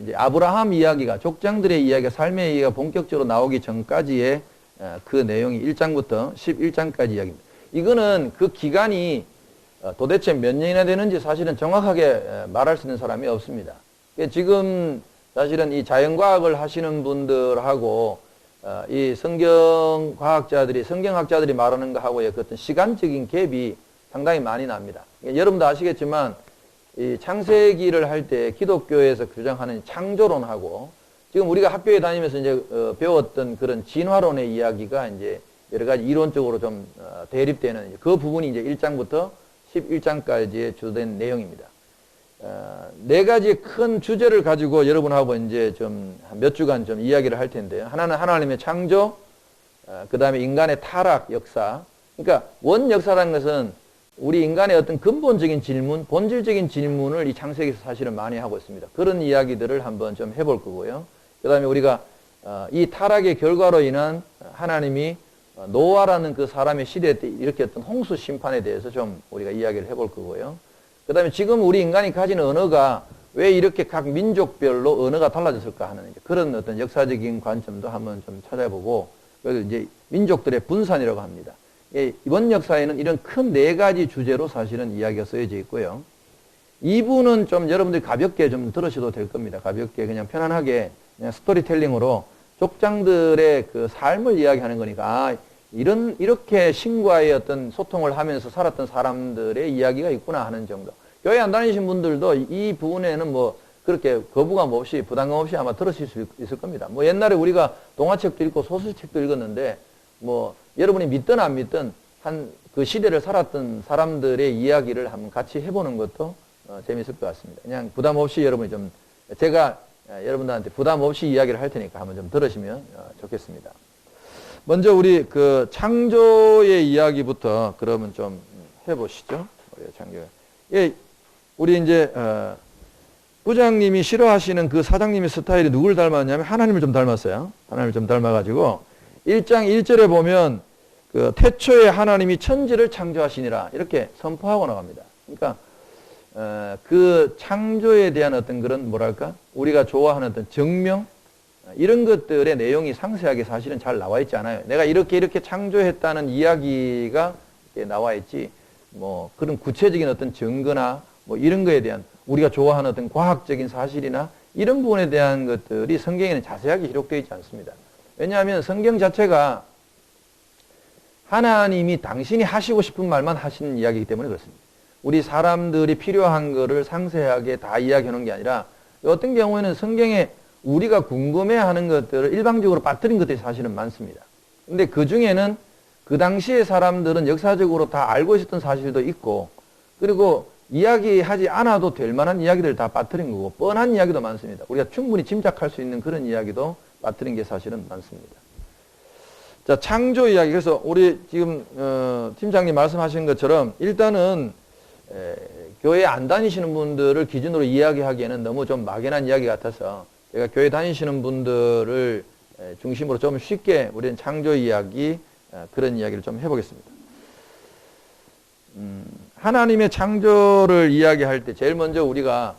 이제 아브라함 이야기가, 족장들의 이야기가, 삶의 이야기가 본격적으로 나오기 전까지의 그 내용이 1장부터 11장까지 이야기입니다. 이거는 그 기간이 도대체 몇 년이나 되는지 사실은 정확하게 말할 수 있는 사람이 없습니다. 지금 사실은 이 자연과학을 하시는 분들하고 이 성경학자들이 말하는 거하고의 그 어떤 시간적인 갭이 상당히 많이 납니다. 여러분도 아시겠지만 이 창세기를 할 때 기독교에서 주장하는 창조론하고 지금 우리가 학교에 다니면서 이제 배웠던 그런 진화론의 이야기가 이제 여러 가지 이론적으로 좀 대립되는 그 부분이 이제 1장부터 11장까지의 주된 내용입니다. 네 가지 큰 주제를 가지고 여러분하고 이제 좀 몇 주간 좀 이야기를 할 텐데요. 하나는 하나님의 창조, 그 다음에 인간의 타락 역사. 그러니까 원 역사라는 것은 우리 인간의 어떤 근본적인 질문, 본질적인 질문을 이 창세기에서 사실은 많이 하고 있습니다. 그런 이야기들을 한번 좀 해볼 거고요. 그 다음에 우리가 이 타락의 결과로 인한 하나님이 노아라는 그 사람의 시대 때 일으켰던 홍수 심판에 대해서 좀 우리가 이야기를 해볼 거고요. 그 다음에 지금 우리 인간이 가진 언어가 왜 이렇게 각 민족별로 언어가 달라졌을까 하는 그런 어떤 역사적인 관점도 한번 좀 찾아보고, 그래서 이제 민족들의 분산이라고 합니다. 이번 역사에는 이런 큰 네 가지 주제로 사실은 이야기가 쓰여져 있고요. 2부는 좀 여러분들이 가볍게 좀 들으셔도 될 겁니다. 가볍게 그냥 편안하게 그냥 스토리텔링으로 족장들의 그 삶을 이야기하는 거니까 이렇게 신과의 어떤 소통을 하면서 살았던 사람들의 이야기가 있구나 하는 정도. 교회 안 다니신 분들도 이 부분에는 뭐 그렇게 거부감 없이 부담감 없이 아마 들으실 수 있을 겁니다. 뭐 옛날에 우리가 동화책도 읽고 소설책도 읽었는데 뭐 여러분이 믿든 안 믿든 한 그 시대를 살았던 사람들의 이야기를 한번 같이 해보는 것도 재미있을 것 같습니다. 그냥 부담 없이 여러분이 좀 제가 여러분들한테 부담 없이 이야기를 할 테니까 한번 좀 들으시면 좋겠습니다. 먼저 우리 그 창조의 이야기부터 그러면 좀 해보시죠. 우리 창조. 예, 우리 이제 부장님이 싫어하시는 그 사장님의 스타일이 누굴 닮았냐면 하나님을 좀 닮았어요. 하나님을 좀 닮아가지고 1장 1절에 보면 그 태초에 하나님이 천지를 창조하시니라 이렇게 선포하고 나갑니다. 그러니까 그 창조에 대한 어떤 그런 뭐랄까 우리가 좋아하는 어떤 증명 이런 것들의 내용이 상세하게 사실은 잘 나와 있지 않아요. 내가 이렇게 창조했다는 이야기가 나와 있지 뭐 그런 구체적인 어떤 증거나 뭐 이런 거에 대한 우리가 좋아하는 어떤 과학적인 사실이나 이런 부분에 대한 것들이 성경에는 자세하게 기록되어 있지 않습니다. 왜냐하면 성경 자체가 하나님이 당신이 하시고 싶은 말만 하시는 이야기이기 때문에 그렇습니다. 우리 사람들이 필요한 거를 상세하게 다 이야기하는 게 아니라 어떤 경우에는 성경에 우리가 궁금해하는 것들을 일방적으로 빠뜨린 것들이 사실은 많습니다. 근데 그 중에는 그 당시의 사람들은 역사적으로 다 알고 있었던 사실도 있고 그리고 이야기하지 않아도 될 만한 이야기들을 다 빠뜨린 거고 뻔한 이야기도 많습니다. 우리가 충분히 짐작할 수 있는 그런 이야기도 빠뜨린 게 사실은 많습니다. 자, 창조 이야기. 그래서 우리 지금 팀장님 말씀하신 것처럼 일단은 교회 안 다니시는 분들을 기준으로 이야기하기에는 너무 좀 막연한 이야기 같아서 제가 교회 다니시는 분들을 중심으로 좀 쉽게 우리는 창조 이야기 그런 이야기를 좀 해보겠습니다. 하나님의 창조를 이야기할 때 제일 먼저 우리가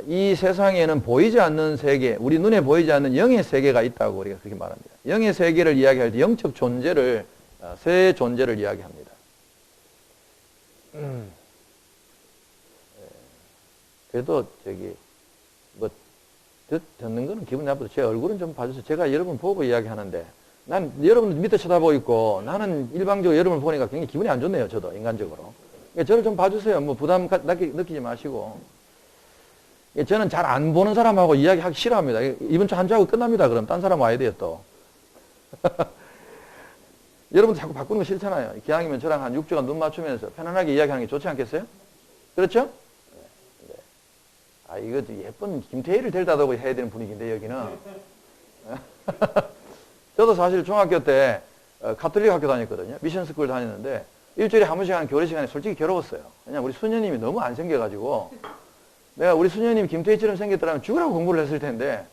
이 세상에는 보이지 않는 세계, 우리 눈에 보이지 않는 영의 세계가 있다고 우리가 그렇게 말합니다. 영의 세계를 이야기할 때 영적 존재를, 새 존재를 이야기합니다. 그래도 뭐 듣는 거는 기분 나쁘도 제 얼굴은 좀 봐주세요. 제가 여러분 보고 이야기하는데 난 여러분 밑에 쳐다보고 있고 나는 일방적으로 여러분을 보니까 굉장히 기분이 안 좋네요. 저도 인간적으로. 그러니까 저를 좀 봐주세요. 뭐 부담 느끼지 마시고. 저는 잘 안 보는 사람하고 이야기하기 싫어합니다. 이번 주 한 주하고 끝납니다. 그럼 딴 사람 와야 돼요 또. 여러분도 자꾸 바꾸는 거 싫잖아요. 기왕이면 저랑 한 6주간 눈 맞추면서 편안하게 이야기하는 게 좋지 않겠어요? 그렇죠? 네. 아, 이것도 예쁜 김태희를 데려다 두고 해야 되는 분위기인데, 여기는. 저도 사실 중학교 때 가톨릭 학교 다녔거든요. 미션 스쿨 다녔는데, 일주일에 한 번씩 하는 교리 시간에 솔직히 괴로웠어요. 왜냐면 우리 수녀님이 너무 안 생겨가지고, 내가 우리 수녀님 김태희처럼 생겼더라면 죽으라고 공부를 했을 텐데,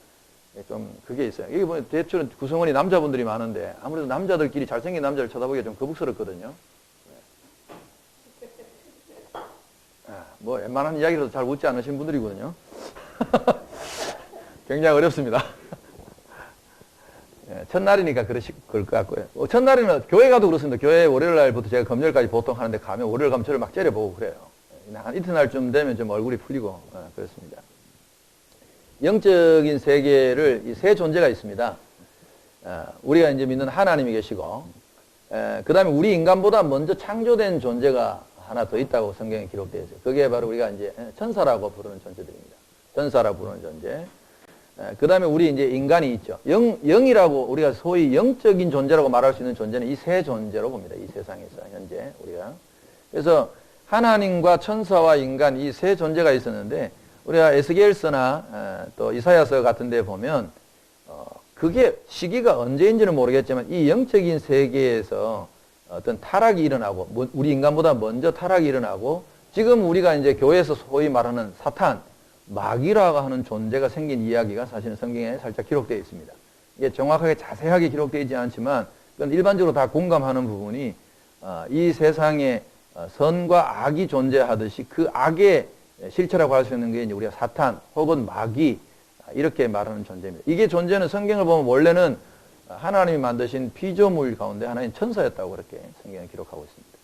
좀 그게 있어요. 여기 보면 대충 구성원이 남자분들이 많은데 아무래도 남자들끼리 잘생긴 남자를 쳐다보기가 좀 거북스럽거든요. 뭐 웬만한 이야기라도 잘 웃지 않으신 분들이거든요. 굉장히 어렵습니다. 첫날이니까 그럴 것 같고요. 첫날에는 교회 가도 그렇습니다. 교회 월요일 날부터 제가 금요일까지 보통 하는데 가면 월요일 가면 저를 막 째려보고 그래요. 한 이튿날쯤 되면 좀 얼굴이 풀리고 그렇습니다. 영적인 세계를 이 세 존재가 있습니다. 우리가 이제 믿는 하나님이 계시고, 그 다음에 우리 인간보다 먼저 창조된 존재가 하나 더 있다고 성경에 기록되어 있어요. 그게 바로 우리가 이제 천사라고 부르는 존재들입니다. 천사라고 부르는 존재. 그 다음에 우리 이제 인간이 있죠. 영이라고 우리가 소위 영적인 존재라고 말할 수 있는 존재는 이 세 존재로 봅니다. 이 세상에서 현재 우리가. 그래서 하나님과 천사와 인간 이 세 존재가 있었는데, 우리가 에스겔서나 또 이사야서 같은 데 보면 그게 시기가 언제인지는 모르겠지만 이 영적인 세계에서 어떤 타락이 일어나고 우리 인간보다 먼저 타락이 일어나고 지금 우리가 이제 교회에서 소위 말하는 사탄, 마귀라고 하는 존재가 생긴 이야기가 사실은 성경에 살짝 기록되어 있습니다. 이게 정확하게 자세하게 기록되어 있지 않지만 그건 일반적으로 다 공감하는 부분이 이 세상에 선과 악이 존재하듯이 그 악의 실체라고 할 수 있는 게 이제 우리가 사탄 혹은 마귀 이렇게 말하는 존재입니다. 이게 존재는 성경을 보면 원래는 하나님이 만드신 피조물 가운데 하나인 천사였다고 그렇게 성경에 기록하고 있습니다.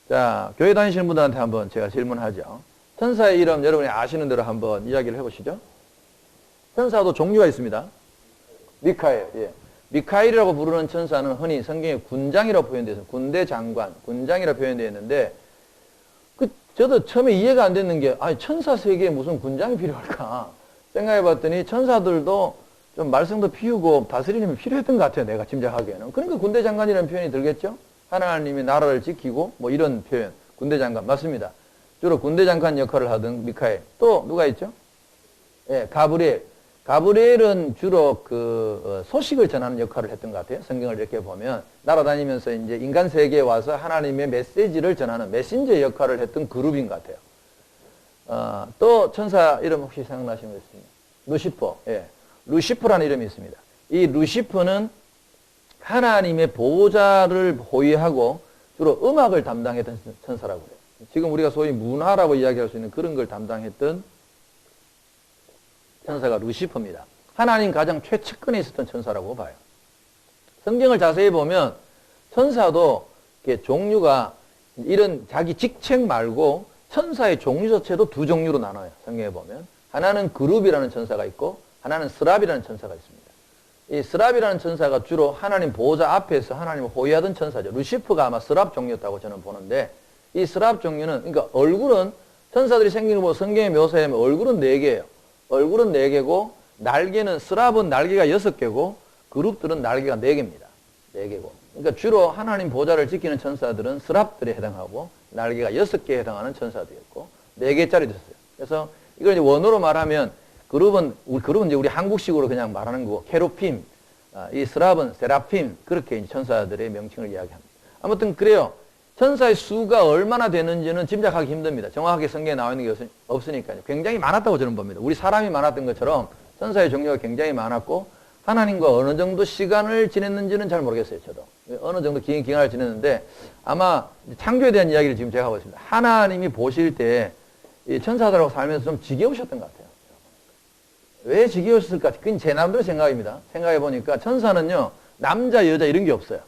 자, 교회 다니시는 분들한테 한번 제가 질문하죠. 천사의 이름 여러분이 아시는 대로 한번 이야기를 해보시죠. 천사도 종류가 있습니다. 미카엘, 예. 미카엘이라고 부르는 천사는 흔히 성경에 군장이라고 표현되어 있습니다. 군대 장관, 군장이라고 표현되어 있는데 저도 처음에 이해가 안 됐는 게, 아니, 천사 세계에 무슨 군장이 필요할까? 생각해 봤더니 천사들도 좀 말썽도 피우고 다스리는 필요했던 것 같아요. 내가 짐작하기에는. 그러니까 군대 장관이라는 표현이 들겠죠? 하나님이 나라를 지키고 뭐 이런 표현. 군대 장관. 맞습니다. 주로 군대 장관 역할을 하던 미카엘. 또 누가 있죠? 예, 가브리엘. 가브리엘은 주로 소식을 전하는 역할을 했던 것 같아요. 성경을 이렇게 보면 날아다니면서 이제 인간 세계에 와서 하나님의 메시지를 전하는 메신저 역할을 했던 그룹인 것 같아요. 또 천사 이름 혹시 생각나시는 거 있습니까? 루시퍼. 예. 루시퍼라는 이름이 있습니다. 이 루시퍼는 하나님의 보호자를 호위하고 주로 음악을 담당했던 천사라고 그래요. 지금 우리가 소위 문화라고 이야기할 수 있는 그런 걸 담당했던 천사가 루시퍼입니다. 하나님 가장 최측근에 있었던 천사라고 봐요. 성경을 자세히 보면 천사도 종류가 이런 자기 직책 말고 천사의 종류 자체도 두 종류로 나눠요. 성경에 보면. 하나는 그룹이라는 천사가 있고 하나는 스랍이라는 천사가 있습니다. 이 스랍이라는 천사가 주로 하나님 보호자 앞에서 하나님을 호위하던 천사죠. 루시퍼가 아마 스랍 종류였다고 저는 보는데 이 스랍 종류는 그러니까 얼굴은 천사들이 생기는 거 성경에 묘사하면 얼굴은 4개예요. 얼굴은 4개고 날개는 스랍은 날개가 6개고 그룹들은 날개가 4개입니다. 4개고. 그러니까 주로 하나님 보좌를 지키는 천사들은 스랍들에 해당하고 날개가 6개에 해당하는 천사들이었고 4개짜리도 있어요. 그래서 이걸 이제 원어로 말하면 그룹은 이제 우리 한국식으로 그냥 말하는 거고 케루핌, 이 스랍은 세라핌 그렇게 이제 천사들의 명칭을 이야기합니다. 아무튼 그래요. 천사의 수가 얼마나 되는지는 짐작하기 힘듭니다. 정확하게 성경에 나와 있는 게 없으니까요. 굉장히 많았다고 저는 봅니다. 우리 사람이 많았던 것처럼 천사의 종류가 굉장히 많았고 하나님과 어느 정도 시간을 지냈는지는 잘 모르겠어요. 저도. 어느 정도 긴 기간을 지냈는데 아마 창조에 대한 이야기를 지금 제가 하고 있습니다. 하나님이 보실 때 이 천사들하고 살면서 좀 지겨우셨던 것 같아요. 왜 지겨우셨을까? 그건 제 나름대로 생각입니다. 생각해 보니까 천사는요, 남자, 여자 이런 게 없어요.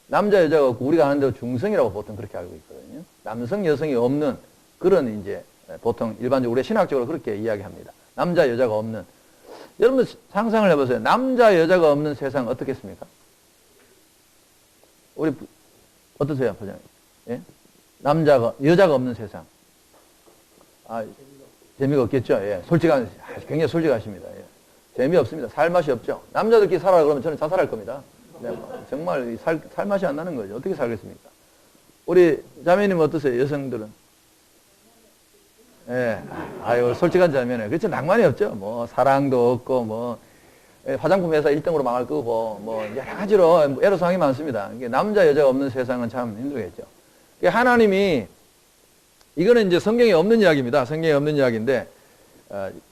남자, 여자가 없고 우리가 아는 대로 중성이라고 보통 그렇게 알고 있거든요. 남성, 여성이 없는 그런 이제 보통 일반적으로 우리 신학적으로 그렇게 이야기합니다. 남자, 여자가 없는. 여러분 상상을 해보세요. 남자, 여자가 없는 세상 어떻겠습니까? 우리 어떠세요, 부장님? 예? 여자가 없는 세상. 아, 재미가 없겠죠. 예. 굉장히 솔직하십니다. 예. 재미없습니다. 살 맛이 없죠. 남자들끼리 살아라 그러면 저는 자살할 겁니다. 네, 정말 살 맛이 안 나는 거죠. 어떻게 살겠습니까? 우리 자매님 어떠세요? 여성들은? 예. 아유, 솔직한 자매네. 그렇죠. 낭만이 없죠. 뭐, 사랑도 없고, 뭐, 화장품 회사 1등으로 망할 거고, 뭐, 여러 가지로 애로사항이 많습니다. 남자, 여자가 없는 세상은 참 힘들겠죠. 하나님이, 이거는 이제 성경에 없는 이야기입니다. 성경에 없는 이야기인데,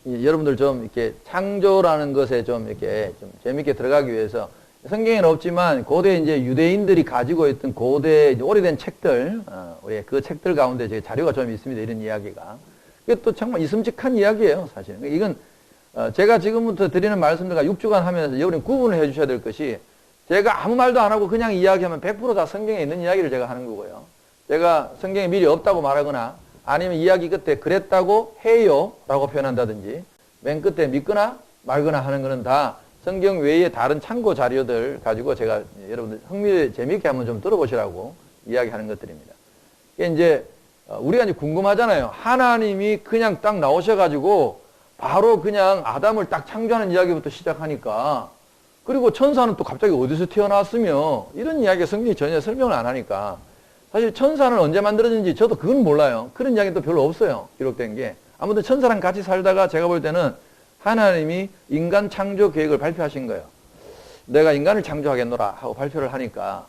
여러분들 좀 이렇게 창조라는 것에 좀 이렇게 좀 재밌게 들어가기 위해서 성경에는 없지만 고대 이제 유대인들이 가지고 있던 고대 오래된 책들, 그 책들 가운데 제 자료가 좀 있습니다. 이런 이야기가. 이게 또 정말 있음직한 이야기예요, 사실. 이건 제가 지금부터 드리는 말씀들과 6주간 하면서 여러분이 구분을 해 주셔야 될 것이 제가 아무 말도 안 하고 그냥 이야기하면 100% 다 성경에 있는 이야기를 제가 하는 거고요. 제가 성경에 미리 없다고 말하거나 아니면 이야기 끝에 그랬다고 해요 라고 표현한다든지 맨 끝에 믿거나 말거나 하는 거는 다 성경 외에 다른 참고 자료들 가지고 제가 여러분들 재미있게 한번 좀 들어보시라고 이야기하는 것들입니다. 이게 이제 우리가 이제 궁금하잖아요. 하나님이 그냥 딱 나오셔가지고 바로 그냥 아담을 딱 창조하는 이야기부터 시작하니까 그리고 천사는 또 갑자기 어디서 태어났으며 이런 이야기가 성경이 전혀 설명을 안 하니까 사실 천사는 언제 만들어진지 저도 그건 몰라요. 그런 이야기도 별로 없어요. 기록된 게. 아무튼 천사랑 같이 살다가 제가 볼 때는 하나님이 인간 창조 계획을 발표하신 거예요. 내가 인간을 창조하겠노라 하고 발표를 하니까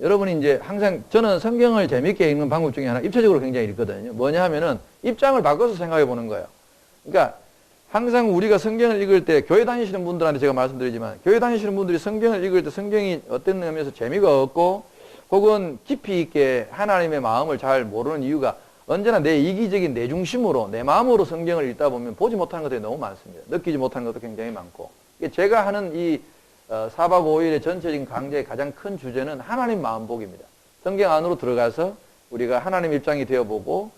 여러분이 이제 항상 저는 성경을 재밌게 읽는 방법 중에 하나 입체적으로 굉장히 읽거든요. 뭐냐 하면은 입장을 바꿔서 생각해 보는 거예요. 그러니까 항상 우리가 성경을 읽을 때 교회 다니시는 분들한테 제가 말씀드리지만 교회 다니시는 분들이 성경을 읽을 때 성경이 어떤 의미에서 재미가 없고 혹은 깊이 있게 하나님의 마음을 잘 모르는 이유가 언제나 내 이기적인 내 중심으로 내 마음으로 성경을 읽다 보면 보지 못하는 것들이 너무 많습니다. 느끼지 못하는 것도 굉장히 많고 제가 하는 이 4박 5일의 전체적인 강좌의 가장 큰 주제는 하나님 마음보기입니다. 성경 안으로 들어가서 우리가 하나님 입장이 되어보고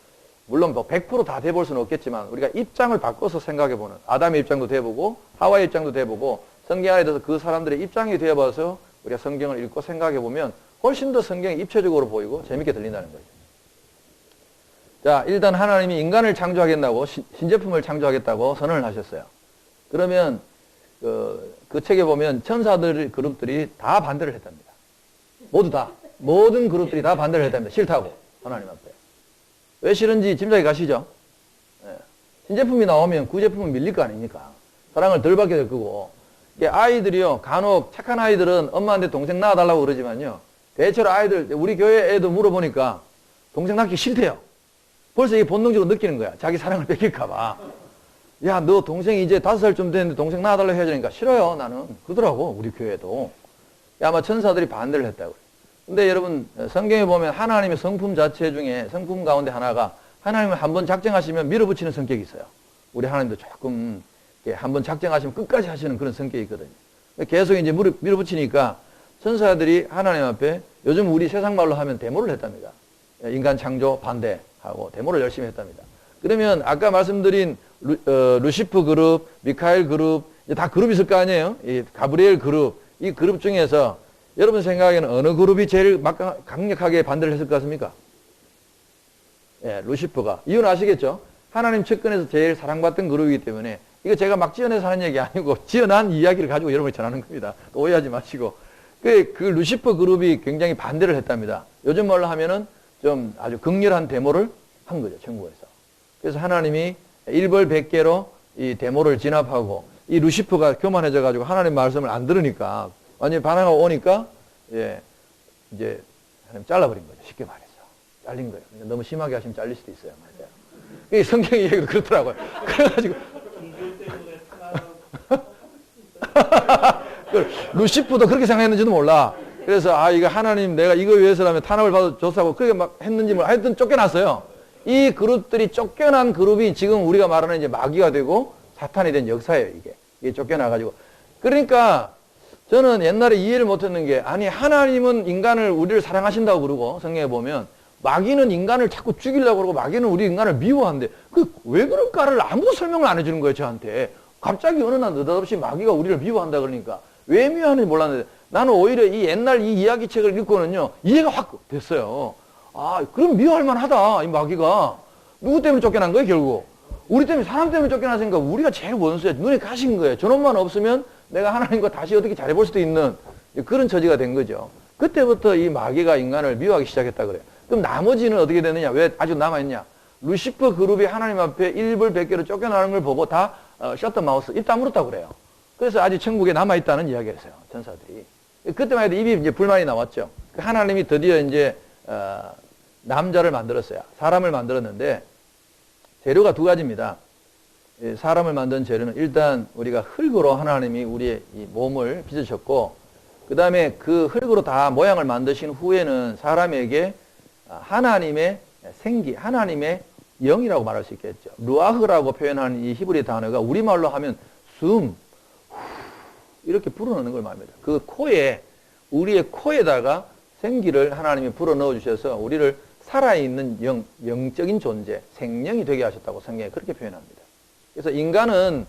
물론 뭐 100% 다 돼볼 수는 없겠지만 우리가 입장을 바꿔서 생각해보는 아담의 입장도 돼보고 하와의 입장도 돼보고 성경 안에 들어서 그 사람들의 입장이 되어봐서 우리가 성경을 읽고 생각해보면 훨씬 더 성경이 입체적으로 보이고 재밌게 들린다는 거죠. 자, 일단 하나님이 인간을 창조하겠다고 신제품을 창조하겠다고 선언을 하셨어요. 그러면 그 책에 보면 천사들 그룹들이 다 반대를 했답니다. 모두 다. 모든 그룹들이 다 반대를 했답니다. 싫다고 하나님 앞에. 왜 싫은지 짐작이 가시죠? 예. 신제품이 나오면 구제품은 밀릴 거 아닙니까? 사랑을 덜 받게 될 거고. 아이들이요, 간혹 착한 아이들은 엄마한테 동생 낳아달라고 그러지만요. 대체로 아이들, 우리 교회 애도 물어보니까 동생 낳기 싫대요. 벌써 이게 본능적으로 느끼는 거야. 자기 사랑을 뺏길까봐. 야, 너 동생이 이제 5살쯤 됐는데 동생 낳아달라고 해야 되니까 싫어요, 나는. 그러더라고, 우리 교회도. 아마 천사들이 반대를 했다고. 근데 여러분, 성경에 보면 하나님의 성품 자체 중에 성품 가운데 하나가 하나님을 한번 작정하시면 밀어붙이는 성격이 있어요. 우리 하나님도 조금 한번 작정하시면 끝까지 하시는 그런 성격이 있거든요. 계속 이제 밀어붙이니까 천사들이 하나님 앞에 요즘 우리 세상 말로 하면 데모를 했답니다. 인간 창조 반대하고 데모를 열심히 했답니다. 그러면 아까 말씀드린 루시프 그룹, 미카엘 그룹, 다 그룹이 있을 거 아니에요? 이 가브리엘 그룹, 이 그룹 중에서 여러분 생각에는 어느 그룹이 제일 강력하게 반대를 했을 것 같습니까? 예, 루시프가. 이유는 아시겠죠? 하나님 측근에서 제일 사랑받던 그룹이기 때문에 이거 제가 막 지어내서 하는 얘기 아니고 지어난 이야기를 가지고 여러분이 전하는 겁니다. 오해하지 마시고. 그 루시프 그룹이 굉장히 반대를 했답니다. 요즘 말로 하면은 좀 아주 극렬한 데모를 한 거죠, 천국에서. 그래서 하나님이 일벌백계로 이 데모를 진압하고 이 루시프가 교만해져 가지고 하나님 말씀을 안 들으니까 완전히 반항하고 오니까 예, 이제 하나님 잘라버린 거죠. 쉽게 말해서. 잘린 거예요. 너무 심하게 하시면 잘릴 수도 있어요. 맞아요. 성경 얘기도 그렇더라고요. 그래가지고 루시프도 그렇게 생각했는지도 몰라. 그래서 이거 하나님 내가 이거 위해서라면 탄압을 받아 줬다고 그렇게 막 했는지 몰라. 하여튼 쫓겨났어요. 이 그룹들이 쫓겨난 그룹이 지금 우리가 말하는 이제 마귀가 되고 사탄이 된 역사예요, 이게 쫓겨나가지고. 그러니까 저는 옛날에 이해를 못했는 게, 아니, 하나님은 인간을, 우리를 사랑하신다고 그러고, 성경에 보면, 마귀는 인간을 자꾸 죽이려고 그러고, 마귀는 우리 인간을 미워한대. 왜 그럴까를 아무도 설명을 안 해주는 거예요, 저한테. 갑자기 어느 날 느닷없이 마귀가 우리를 미워한다 그러니까, 왜 미워하는지 몰랐는데, 나는 오히려 이 옛날 이 이야기책을 읽고는요, 이해가 확 됐어요. 아, 그럼 미워할 만하다, 이 마귀가. 누구 때문에 쫓겨난 거예요, 결국? 우리 때문에, 사람 때문에 쫓겨났으니까 우리가 제일 원수야. 눈에 가신 거예요. 저놈만 없으면 내가 하나님과 다시 어떻게 잘해볼 수도 있는 그런 처지가 된 거죠. 그때부터 이 마귀가 인간을 미워하기 시작했다 그래요. 그럼 나머지는 어떻게 되느냐? 왜 아직 남아있냐? 루시퍼 그룹이 하나님 앞에 일불백계로 쫓겨나는 걸 보고 다 셔터 마우스, 입 다물었다고 그래요. 그래서 아직 천국에 남아있다는 이야기를 했어요. 전사들이. 그때만 해도 입이 이제 불만이 나왔죠. 하나님이 드디어 이제 남자를 만들었어요. 사람을 만들었는데 재료가 두 가지입니다. 사람을 만든 재료는 일단 우리가 흙으로 하나님이 우리의 이 몸을 빚으셨고, 그 다음에 그 흙으로 다 모양을 만드신 후에는 사람에게 하나님의 생기, 하나님의 영이라고 말할 수 있겠죠. 루아흐라고 표현하는 이 히브리 단어가 우리말로 하면 숨, 이렇게 불어넣는 걸 말합니다. 그 코에, 우리의 코에다가 생기를 하나님이 불어넣어 주셔서 우리를 살아있는 영적인 존재, 생명이 되게 하셨다고 성경에 그렇게 표현합니다. 그래서 인간은,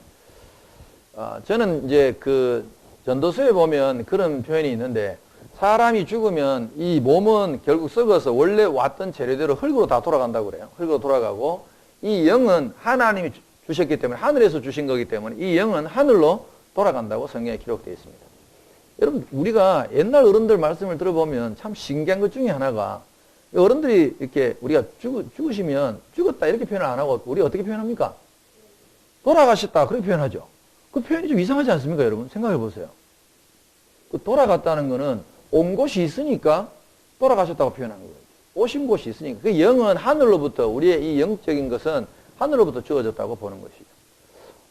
저는 이제 그 전도서에 보면 그런 표현이 있는데, 사람이 죽으면 이 몸은 결국 썩어서 원래 왔던 재료대로 흙으로 다 돌아간다고 그래요. 흙으로 돌아가고, 이 영은 하나님이 주셨기 때문에, 하늘에서 주신 거기 때문에 이 영은 하늘로 돌아간다고 성경에 기록되어 있습니다. 여러분, 우리가 옛날 어른들 말씀을 들어보면 참 신기한 것 중에 하나가, 어른들이 이렇게 우리가 죽으시면 죽었다 이렇게 표현을 안 하고 우리 어떻게 표현합니까? 돌아가셨다 그렇게 표현하죠. 그 표현이 좀 이상하지 않습니까, 여러분? 생각해 보세요. 그 돌아갔다는 거는 온 곳이 있으니까 돌아가셨다고 표현하는 거예요. 오신 곳이 있으니까. 그 영은 하늘로부터, 우리의 이 영적인 것은 하늘로부터 주어졌다고 보는 것이죠.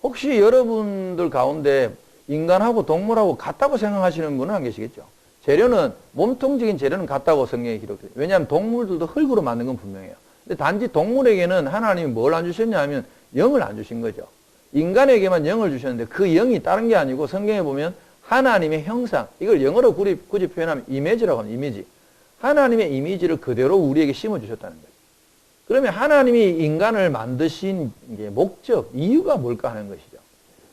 혹시 여러분들 가운데 인간하고 동물하고 같다고 생각하시는 분은 안 계시겠죠? 재료는, 몸통적인 재료는 같다고 성경에 기록돼요. 왜냐하면 동물들도 흙으로 만든 건 분명해요. 근데 단지 동물에게는 하나님이 뭘 안 주셨냐 하면 영을 안 주신 거죠. 인간에게만 영을 주셨는데 그 영이 다른 게 아니고 성경에 보면 하나님의 형상, 이걸 영어로 굳이 표현하면 이미지라고 합니다. 이미지. 하나님의 이미지를 그대로 우리에게 심어주셨다는 거예요. 그러면 하나님이 인간을 만드신 목적, 이유가 뭘까 하는 것이죠.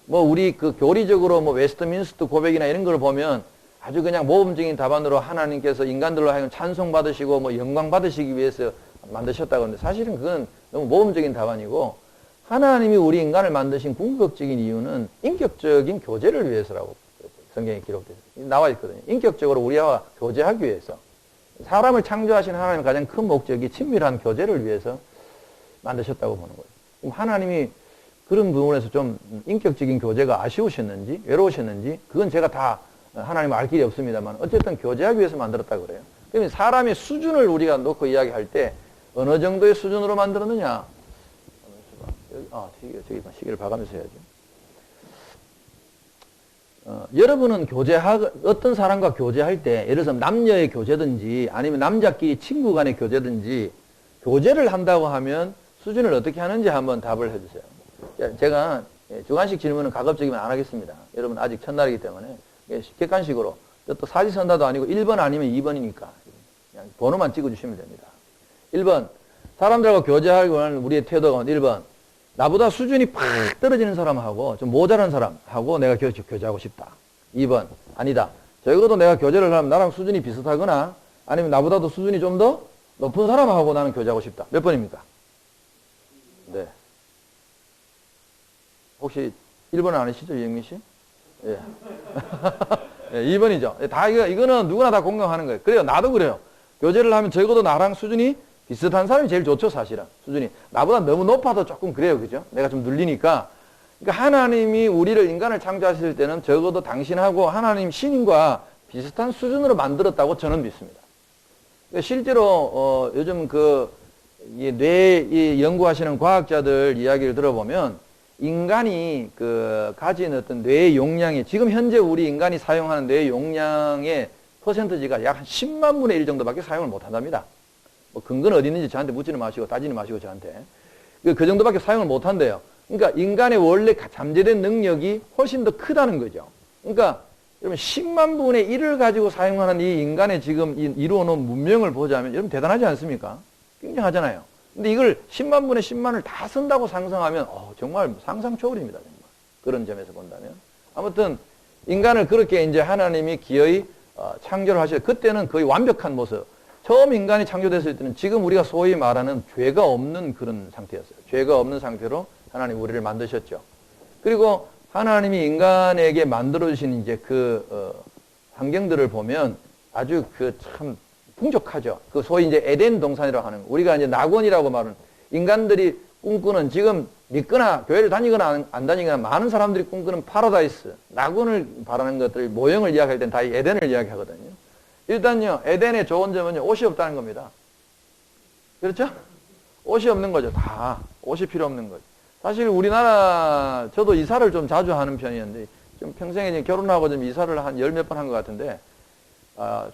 뭐 우리 그 교리적으로 뭐 웨스트민스터 고백이나 이런 걸 보면 아주 그냥 모범적인 답안으로 하나님께서 인간들로 하여금 찬송 받으시고 뭐 영광 받으시기 위해서 만드셨다고 하는데, 사실은 그건 너무 모범적인 답안이고, 하나님이 우리 인간을 만드신 궁극적인 이유는 인격적인 교제를 위해서라고 성경에 기록되어 나와 있거든요. 인격적으로 우리와 교제하기 위해서. 사람을 창조하신 하나님의 가장 큰 목적이 친밀한 교제를 위해서 만드셨다고 보는 거예요. 그럼 하나님이 그런 부분에서 좀 인격적인 교제가 아쉬우셨는지 외로우셨는지 그건 제가 다 하나님 알 길이 없습니다만, 어쨌든 교제하기 위해서 만들었다고 그래요. 그러면 사람의 수준을 우리가 놓고 이야기할 때 어느 정도의 수준으로 만들었느냐? 저기 시계를 봐가면서 해야죠. 여러분은 어떤 사람과 교제할 때, 예를 들어서 남녀의 교제든지 아니면 남자끼리 친구 간의 교제든지 교제를 한다고 하면 수준을 어떻게 하는지 한번 답을 해주세요. 제가 주관식 질문은 가급적이면 안 하겠습니다. 여러분 아직 첫날이기 때문에 객관식으로, 또 사지선다도 아니고 1번 아니면 2번이니까 그냥 번호만 찍어주시면 됩니다. 1번, 사람들하고 교제하고 하는 우리의 태도가 1번, 나보다 수준이 팍 떨어지는 사람하고 좀 모자란 사람하고 내가 교제하고 싶다. 2번, 아니다. 적어도 내가 교제를 하면 나랑 수준이 비슷하거나 아니면 나보다도 수준이 좀 더 높은 사람하고 나는 교제하고 싶다. 몇 번입니까? 네. 혹시 1번은 아니시죠, 이영민 씨? 예. 예, 2번이죠. 다 이거는 누구나 다 공감하는 거예요. 그래요. 나도 그래요. 교제를 하면 적어도 나랑 수준이 비슷한 사람이 제일 좋죠, 사실은. 수준이. 나보다 너무 높아도 조금 그래요. 그죠? 내가 좀 눌리니까. 그러니까 하나님이 우리를, 인간을 창조하실 때는 적어도 당신하고 하나님 신인과 비슷한 수준으로 만들었다고 저는 믿습니다. 그러니까 실제로, 요즘 뇌 연구하시는 과학자들 이야기를 들어보면 인간이 가진 어떤 뇌의 용량이, 지금 현재 우리 인간이 사용하는 뇌의 용량의 퍼센트지가 약 한 10만 분의 1 정도밖에 사용을 못 한답니다. 뭐 근거는 어디 있는지 저한테 묻지는 마시고 따지는 마시고 저한테. 그 정도밖에 사용을 못 한대요. 그러니까 인간의 원래 잠재된 능력이 훨씬 더 크다는 거죠. 그러니까 여러분 10만 분의 1을 가지고 사용하는 이 인간의 지금 이루어놓은 문명을 보자면 여러분 대단하지 않습니까? 굉장하잖아요. 근데 이걸 10만 분의 10만을 다 쓴다고 상상하면 정말 상상 초월입니다. 정말. 그런 점에서 본다면. 아무튼 인간을 그렇게 이제 하나님이 기어이 창조를 하셔. 그때는 거의 완벽한 모습. 처음 인간이 창조됐을 때는 지금 우리가 소위 말하는 죄가 없는 그런 상태였어요. 죄가 없는 상태로 하나님 우리를 만드셨죠. 그리고 하나님이 인간에게 만들어주신 이제 환경들을 보면 아주 참 풍족하죠. 소위 이제 에덴 동산이라고 하는, 우리가 이제 낙원이라고 말하는, 인간들이 꿈꾸는, 지금 믿거나 교회를 다니거나 안 다니거나 많은 사람들이 꿈꾸는 파라다이스, 낙원을 바라는 것들, 모형을 이야기할 땐 다 에덴을 이야기하거든요. 일단요, 에덴의 좋은 점은요, 옷이 없다는 겁니다. 그렇죠? 옷이 없는 거죠. 다. 옷이 필요 없는 거죠. 사실 우리나라, 저도 이사를 좀 자주 하는 편이었는데, 좀 평생에 이제 결혼하고 좀 이사를 한 10몇 번 한 것 같은데,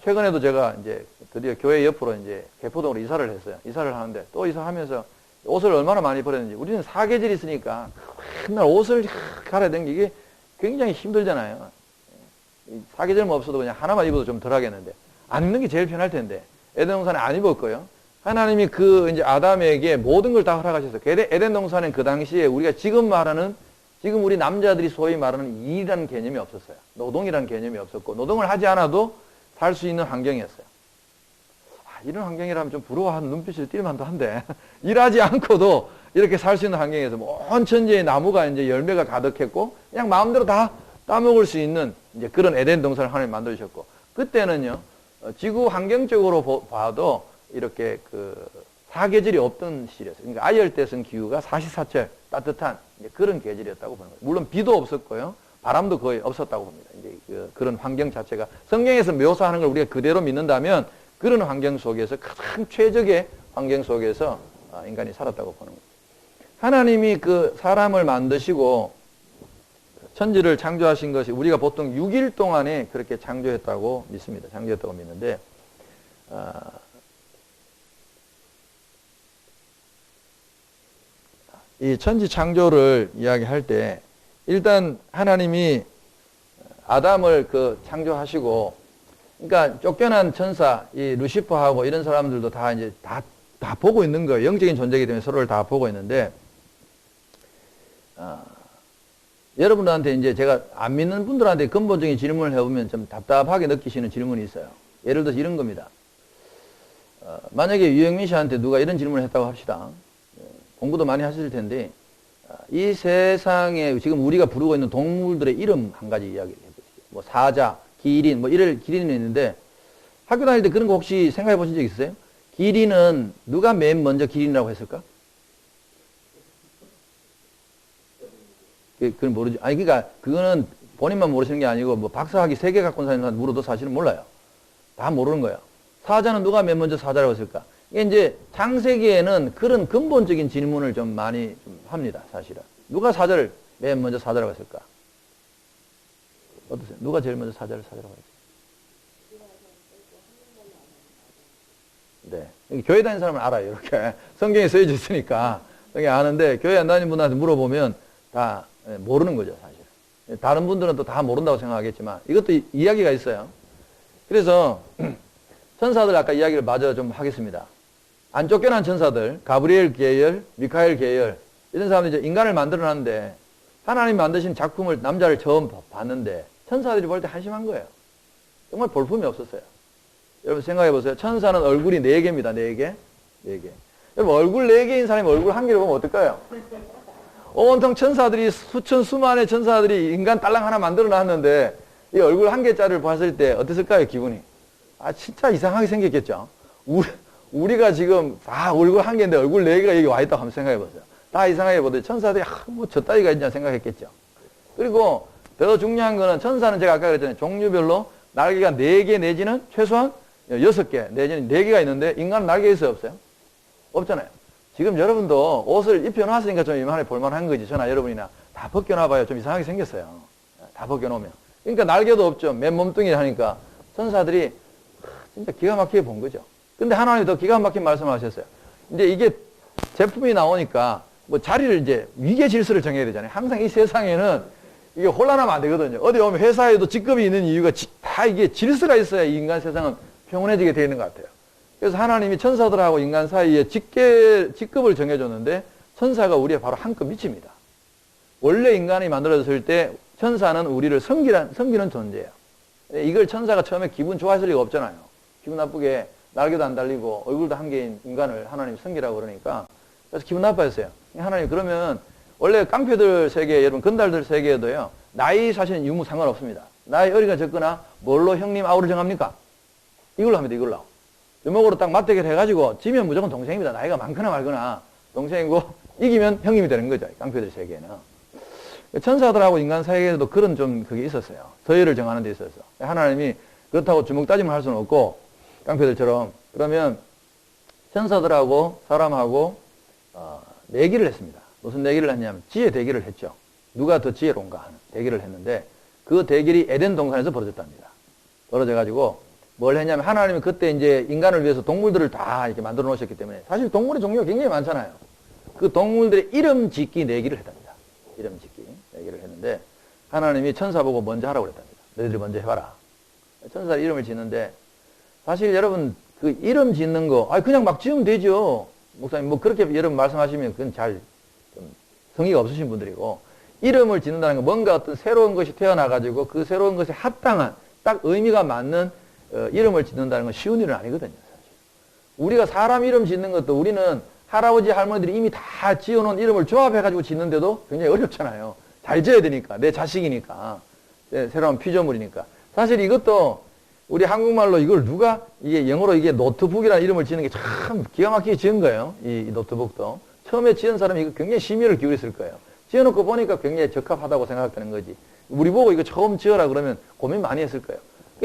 최근에도 제가 이제 드디어 교회 옆으로 이제 개포동으로 이사를 했어요. 이사를 하는데, 또 이사하면서 옷을 얼마나 많이 버렸는지. 우리는 사계절이 있으니까 맨날 옷을 갈아야 되는 게 이게 굉장히 힘들잖아요. 사계절만 없어도 그냥 하나만 입어도 좀 덜 하겠는데, 안 입는 게 제일 편할 텐데, 에덴 동산에 안 입었고요. 하나님이 이제 아담에게 모든 걸 다 허락하셨어요. 에덴 동산은 그 당시에 우리가 지금 우리 남자들이 소위 말하는 일이라는 개념이 없었어요. 노동이라는 개념이 없었고, 노동을 하지 않아도 살 수 있는 환경이었어요. 이런 환경이라면 좀 부러워하는 눈빛을 띌 만도 한데, 일하지 않고도 이렇게 살 수 있는 환경에서 온 천지의 나무가 이제 열매가 가득했고, 그냥 마음대로 다 따먹을 수 있는 이제 그런 에덴 동산을 하나님 만드셨고, 그때는요, 지구 환경적으로 봐도 이렇게 사계절이 없던 시절이었어요. 그러니까 아열대성 기후가 사시사철 따뜻한 그런 계절이었다고 보는 거예요. 물론 비도 없었고요. 바람도 거의 없었다고 봅니다. 이제 그런 환경 자체가 성경에서 묘사하는 걸 우리가 그대로 믿는다면 그런 환경 속에서 가장 최적의 환경 속에서 인간이 살았다고 보는 거예요. 하나님이 사람을 만드시고 천지를 창조하신 것이 우리가 보통 6일 동안에 그렇게 창조했다고 믿습니다. 창조했다고 믿는데, 이 천지 창조를 이야기할 때 일단 하나님이 아담을 창조하시고, 그러니까 쫓겨난 천사, 이 루시퍼하고 이런 사람들도 다 이제 다 보고 있는 거예요. 영적인 존재이기 때문에 서로를 다 보고 있는데, 여러분들한테 이제 제가 안 믿는 분들한테 근본적인 질문을 해보면 좀 답답하게 느끼시는 질문이 있어요. 예를 들어서 이런 겁니다. 만약에 유영민 씨한테 누가 이런 질문을 했다고 합시다. 공부도 많이 하실 텐데, 이 세상에 지금 우리가 부르고 있는 동물들의 이름 한 가지 이야기를 해보시죠. 뭐 사자, 기린, 뭐 이럴 기린이 있는데, 학교 다닐 때 그런 거 혹시 생각해 보신 적 있으세요? 기린은 누가 맨 먼저 기린이라고 했을까? 그건 모르죠. 아니, 그러니까 그거는 본인만 모르시는 게 아니고 뭐 박사학위 3개 갖고 온 사람한테 물어도 사실은 몰라요. 다 모르는 거예요. 사자는 누가 맨 먼저 사자라고 했을까? 이게 이제 창세기에는 그런 근본적인 질문을 좀 많이 합니다, 사실은. 누가 사자를 맨 먼저 사자라고 했을까? 어떠세요? 누가 제일 먼저 사자라고 했을까? 네. 교회 다니는 사람은 알아요, 이렇게. 성경에 써져 있으니까. 성경에 아는데, 교회 안 다니는 분한테 물어보면 다 모르는 거죠, 사실. 다른 분들은 또 다 모른다고 생각하겠지만, 이것도 이야기가 있어요. 그래서, 천사들 아까 이야기를 마저 좀 하겠습니다. 안 쫓겨난 천사들, 가브리엘 계열, 미카엘 계열, 이런 사람들이 이제 인간을 만들어 놨는데, 하나님 만드신 작품을, 남자를 처음 봤는데, 천사들이 볼 때 한심한 거예요. 정말 볼품이 없었어요. 여러분 생각해 보세요. 천사는 얼굴이 4개입니다, 4개. 4개. 여러분 얼굴 4개인 사람이 얼굴 1개를 보면 어떨까요? 온통 천사들이, 수만의 천사들이 인간 딸랑 하나 만들어 놨는데, 이 얼굴 1개짜리를 봤을 때 어땠을까요, 기분이? 진짜 이상하게 생겼겠죠? 우리가 지금 다 얼굴 1개인데 얼굴 4개가 여기 와 있다고 한번 생각해 보세요. 다 이상하게 보더니 천사들이 뭐 저 따위가 있냐 생각했겠죠. 그리고 더 중요한 거는 천사는 제가 아까 그랬잖아요. 종류별로 날개가 4개 내지는 최소한 6개 내지는 4개가 있는데 인간은 날개 있어요, 없어요? 없잖아요. 지금 여러분도 옷을 입혀놨으니까 좀 이만하게 볼만한 거지. 저나 여러분이나 다 벗겨놔봐요. 좀 이상하게 생겼어요. 다 벗겨놓으면. 그러니까 날개도 없죠. 맨 몸뚱이 하니까 천사들이 진짜 기가 막히게 본 거죠. 근데 하나님이 더 기가 막힌 말씀을 하셨어요. 이제 이게 제품이 나오니까 뭐 자리를 이제 위계 질서를 정해야 되잖아요. 항상 이 세상에는 이게 혼란하면 안 되거든요. 어디 오면 회사에도 직급이 있는 이유가 다 이게 질서가 있어야 이 인간 세상은 평온해지게 되어 있는 것 같아요. 그래서 하나님이 천사들하고 인간 사이에 직급을 정해줬는데 천사가 우리의 바로 한 급 밑입니다. 원래 인간이 만들어졌을 때 천사는 우리를 섬기는 존재예요. 이걸 천사가 처음에 기분 좋아했을 리가 없잖아요. 기분 나쁘게 날개도 안 달리고 얼굴도 한 개인 인간을 하나님 섬기라고 그러니까 그래서 기분 나빠했어요. 하나님 그러면 원래 깡패들 세계, 여러분 건달들 세계에도요. 나이 사실은 유무 상관없습니다. 나이 어리거나 적거나 뭘로 형님 아우를 정합니까? 이걸로 합니다. 이걸로. 주먹으로 딱 맞대결 해가지고 지면 무조건 동생입니다. 나이가 많거나 말거나 동생이고 이기면 형님이 되는 거죠. 깡패들 세계에는. 천사들하고 인간 사이에도 그런 좀 그게 있었어요. 서열을 정하는 데 있어서. 하나님이 그렇다고 주먹 다짐을 할 수는 없고 깡패들처럼 그러면 천사들하고 사람하고 내기를 했습니다. 무슨 내기를 했냐면 지혜 대결을 했죠. 누가 더 지혜로운가 하는 대결을 했는데 그 대결이 에덴 동산에서 벌어졌답니다. 벌어져가지고 뭘 했냐면 하나님이 그때 이제 인간을 위해서 동물들을 다 이렇게 만들어 놓으셨기 때문에 사실 동물의 종류가 굉장히 많잖아요. 그 동물들의 이름 짓기 내기를 했답니다. 이름 짓기 내기를 했는데 하나님이 천사 보고 먼저 하라고 그랬답니다. 너희들이 먼저 해봐라. 천사 이름을 짓는데 사실 여러분 그 이름 짓는 거 그냥 막 지으면 되죠. 목사님 뭐 그렇게 여러분 말씀하시면 그건 잘 좀 성의가 없으신 분들이고 이름을 짓는다는 건 뭔가 어떤 새로운 것이 태어나가지고 그 새로운 것에 합당한 딱 의미가 맞는 이름을 짓는다는 건 쉬운 일은 아니거든요. 사실. 우리가 사람 이름 짓는 것도 우리는 할아버지 할머니들이 이미 다 지어놓은 이름을 조합해가지고 짓는데도 굉장히 어렵잖아요. 잘 지어야 되니까 내 자식이니까 새로운 피조물이니까 사실 이것도 우리 한국말로 이걸 누가 이게 영어로 이게 노트북이라는 이름을 짓는 게 참 기가 막히게 지은 거예요. 이 노트북도 처음에 지은 사람이 이거 굉장히 심의를 기울였을 거예요. 지어놓고 보니까 굉장히 적합하다고 생각하는 거지. 우리 보고 이거 처음 지어라 그러면 고민 많이 했을 거예요.